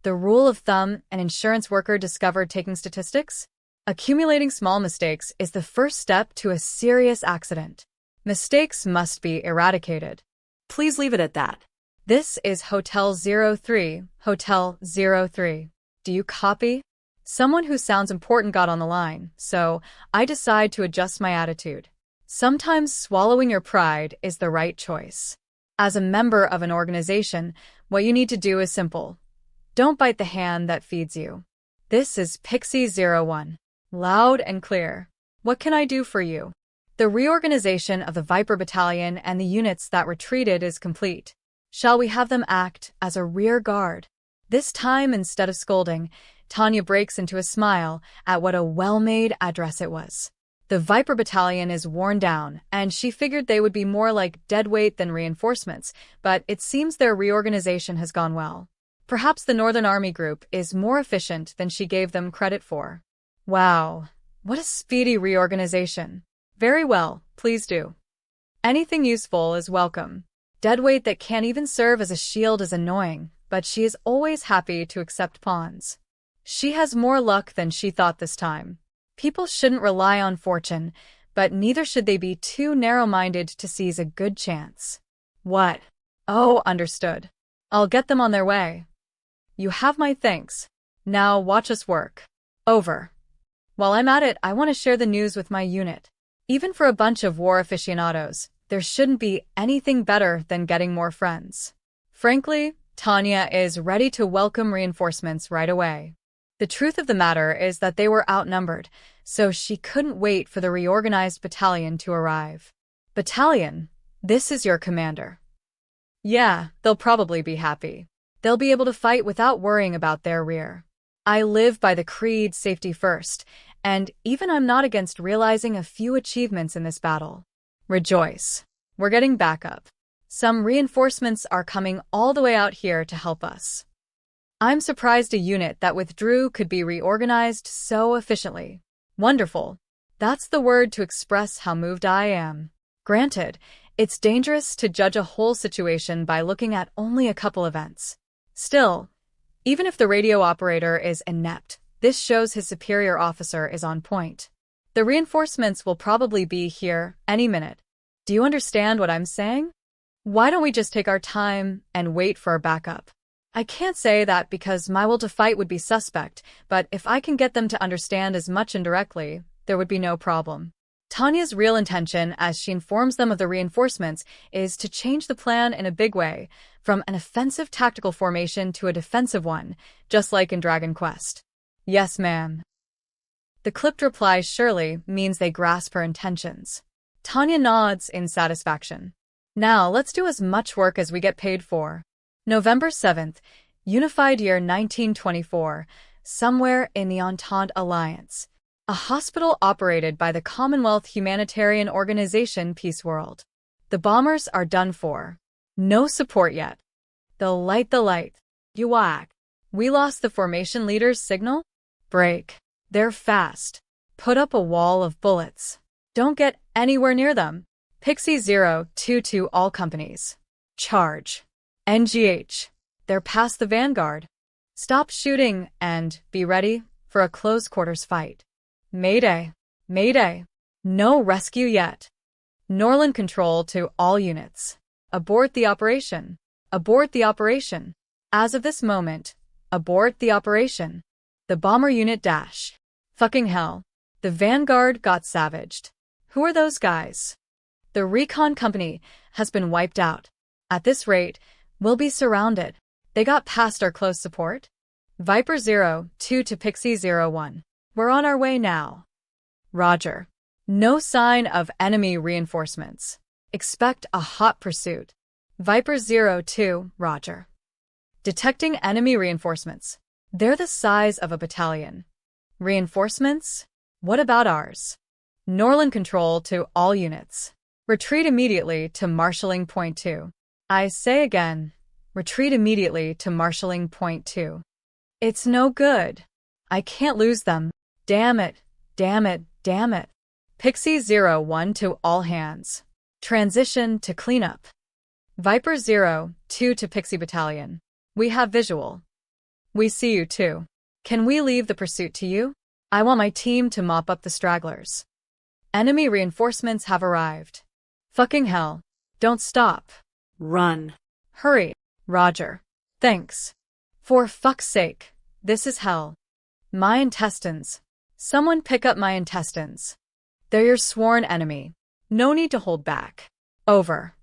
the rule of thumb an insurance worker discovered taking statistics? Accumulating small mistakes is the first step to a serious accident. Mistakes must be eradicated. Please leave it at that. This is Hotel 03, Hotel 03. Do you copy? Someone who sounds important got on the line, so I decide to adjust my attitude. Sometimes swallowing your pride is the right choice. As a member of an organization, what you need to do is simple. Don't bite the hand that feeds you. This is Pixie 01. Loud and clear. What can I do for you? The reorganization of the Viper Battalion and the units that retreated is complete. Shall we have them act as a rear guard? This time, instead of scolding, Tanya breaks into a smile at what a well-made address it was. The Viper Battalion is worn down, and she figured they would be more like deadweight than reinforcements, but it seems their reorganization has gone well. Perhaps the Northern Army Group is more efficient than she gave them credit for. Wow, what a speedy reorganization. Very well, please do. Anything useful is welcome. Deadweight that can't even serve as a shield is annoying, but she is always happy to accept pawns. She has more luck than she thought this time. People shouldn't rely on fortune, but neither should they be too narrow-minded to seize a good chance. What? Oh, understood. I'll get them on their way. You have my thanks. Now watch us work. Over. While I'm at it, I want to share the news with my unit. Even for a bunch of war aficionados, there shouldn't be anything better than getting more friends. Frankly, Tanya is ready to welcome reinforcements right away. The truth of the matter is that they were outnumbered, so she couldn't wait for the reorganized battalion to arrive. Battalion, this is your commander. Yeah, they'll probably be happy. They'll be able to fight without worrying about their rear. I live by the creed safety first, and even I'm not against realizing a few achievements in this battle. Rejoice. We're getting backup. Some reinforcements are coming all the way out here to help us. I'm surprised a unit that withdrew could be reorganized so efficiently. Wonderful. That's the word to express how moved I am. Granted, it's dangerous to judge a whole situation by looking at only a couple events. Still, even if the radio operator is inept, this shows his superior officer is on point. The reinforcements will probably be here any minute. Do you understand what I'm saying? Why don't we just take our time and wait for our backup? I can't say that because my will to fight would be suspect, but if I can get them to understand as much indirectly, there would be no problem. Tanya's real intention, as she informs them of the reinforcements, is to change the plan in a big way, from an offensive tactical formation to a defensive one, just like in Dragon Quest. Yes, ma'am. The clipped reply surely means they grasp her intentions. Tanya nods in satisfaction. Now, let's do as much work as we get paid for. November 7th, Unified Year 1924, somewhere in the Entente Alliance. A hospital operated by the Commonwealth humanitarian organization Peace World. The bombers are done for. No support yet. They'll light the light. You whack. We lost the formation leader's signal? Break. They're fast. Put up a wall of bullets. Don't get anywhere near them. Pixie 022 all companies. Charge. NGH. They're past the vanguard. Stop shooting and be ready for a close quarters fight. Mayday. Mayday. No rescue yet. Norden control to all units. Abort the operation. Abort the operation. As of this moment, abort the operation. The bomber unit dash. Fucking hell. The vanguard got savaged. Who are those guys? The recon company has been wiped out. At this rate, we'll be surrounded. They got past our close support? Viper 02 to Pixie 01. We're on our way now. Roger. No sign of enemy reinforcements. Expect a hot pursuit. Viper 02, roger. Detecting enemy reinforcements. They're the size of a battalion. Reinforcements? What about ours? Norden control to all units. Retreat immediately to marshalling point 2. I say again, retreat immediately to marshalling point 2. It's no good. I can't lose them. Damn it, damn it, damn it. Pixie 01 to all hands. Transition to cleanup. Viper 02 to Pixie Battalion. We have visual. We see you too. Can we leave the pursuit to you? I want my team to mop up the stragglers. Enemy reinforcements have arrived. Fucking hell. Don't stop. Run. Hurry. Roger. Thanks. For fuck's sake. This is hell. My intestines. Someone pick up my intestines. They're your sworn enemy. No need to hold back. Over.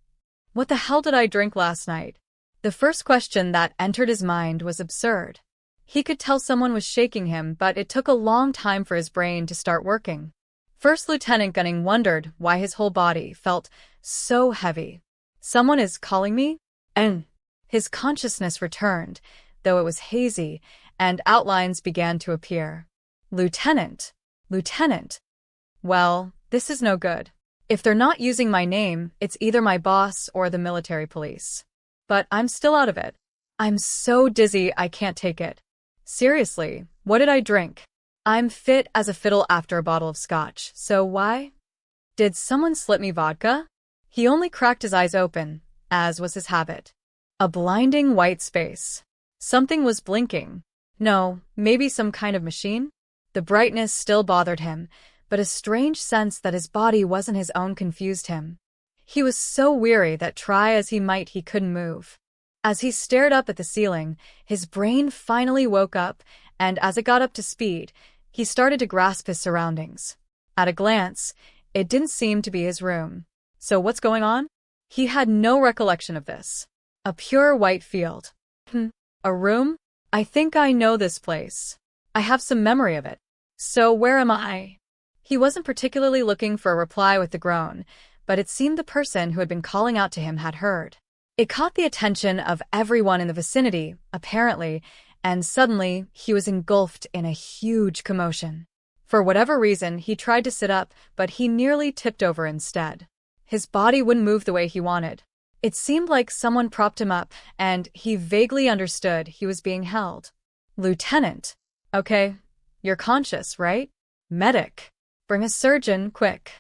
What the hell did I drink last night? The first question that entered his mind was absurd. He could tell someone was shaking him, but it took a long time for his brain to start working. First Lieutenant Gunning wondered why his whole body felt so heavy. Someone is calling me? And his consciousness returned, though it was hazy, and outlines began to appear. Lieutenant. Lieutenant. Well, this is no good. If they're not using my name, it's either my boss or the military police. But I'm still out of it. I'm so dizzy I can't take it. Seriously, what did I drink? I'm fit as a fiddle after a bottle of scotch, so why? Did someone slip me vodka? He only cracked his eyes open, as was his habit. A blinding white space. Something was blinking. No, maybe some kind of machine? The brightness still bothered him, but a strange sense that his body wasn't his own confused him. He was so weary that try as he might he couldn't move. As he stared up at the ceiling, his brain finally woke up, and as it got up to speed, he started to grasp his surroundings. At a glance, it didn't seem to be his room. So what's going on? He had no recollection of this. A pure white field. A room? I think I know this place. I have some memory of it. So where am I? He wasn't particularly looking for a reply with the groan, but it seemed the person who had been calling out to him had heard. It caught the attention of everyone in the vicinity, apparently, and suddenly he was engulfed in a huge commotion. For whatever reason, he tried to sit up, but he nearly tipped over instead. His body wouldn't move the way he wanted. It seemed like someone propped him up, and he vaguely understood he was being held. Lieutenant. Okay, you're conscious, right? Medic. Bring a surgeon, quick.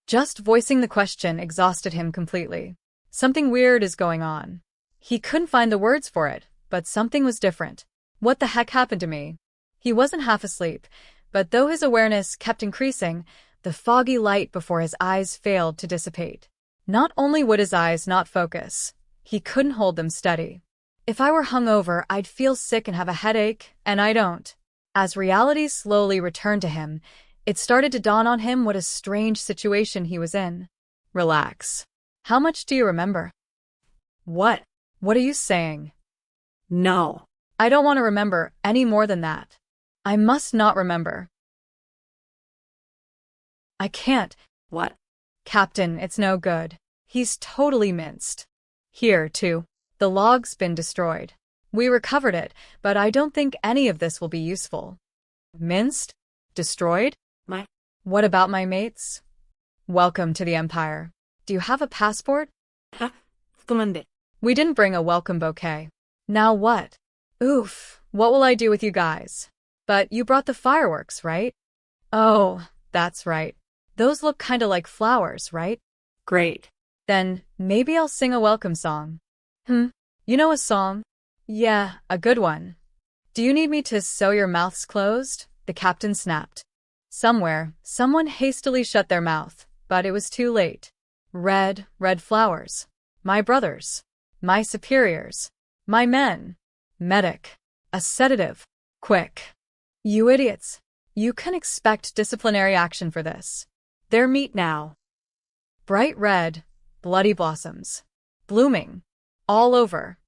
Just voicing the question exhausted him completely. Something weird is going on. He couldn't find the words for it, but something was different. What the heck happened to me? He wasn't half asleep, but though his awareness kept increasing, the foggy light before his eyes failed to dissipate. Not only would his eyes not focus, he couldn't hold them steady. If I were hungover, I'd feel sick and have a headache, and I don't. As reality slowly returned to him, it started to dawn on him what a strange situation he was in. Relax. How much do you remember? What? What are you saying? No. I don't want to remember any more than that. I must not remember. I can't. What? Captain, it's no good. He's totally minced. Here, too. The log's been destroyed. We recovered it, but I don't think any of this will be useful. Minced? Destroyed? What about my mates? Welcome to the Empire. Do you have a passport? We didn't bring a welcome bouquet. Now what? Oof, what will I do with you guys? But you brought the fireworks, right? Oh, that's right. Those look kinda like flowers, right? Great. Then maybe I'll sing a welcome song. You know a song? Yeah, a good one. Do you need me to sew your mouths closed? The captain snapped. Somewhere, someone hastily shut their mouth, but it was too late. Red flowers. My brothers. My superiors. My men. Medic. A sedative. Quick. You idiots. You can expect disciplinary action for this. They're meat now. Bright red, bloody blossoms. Blooming. All over.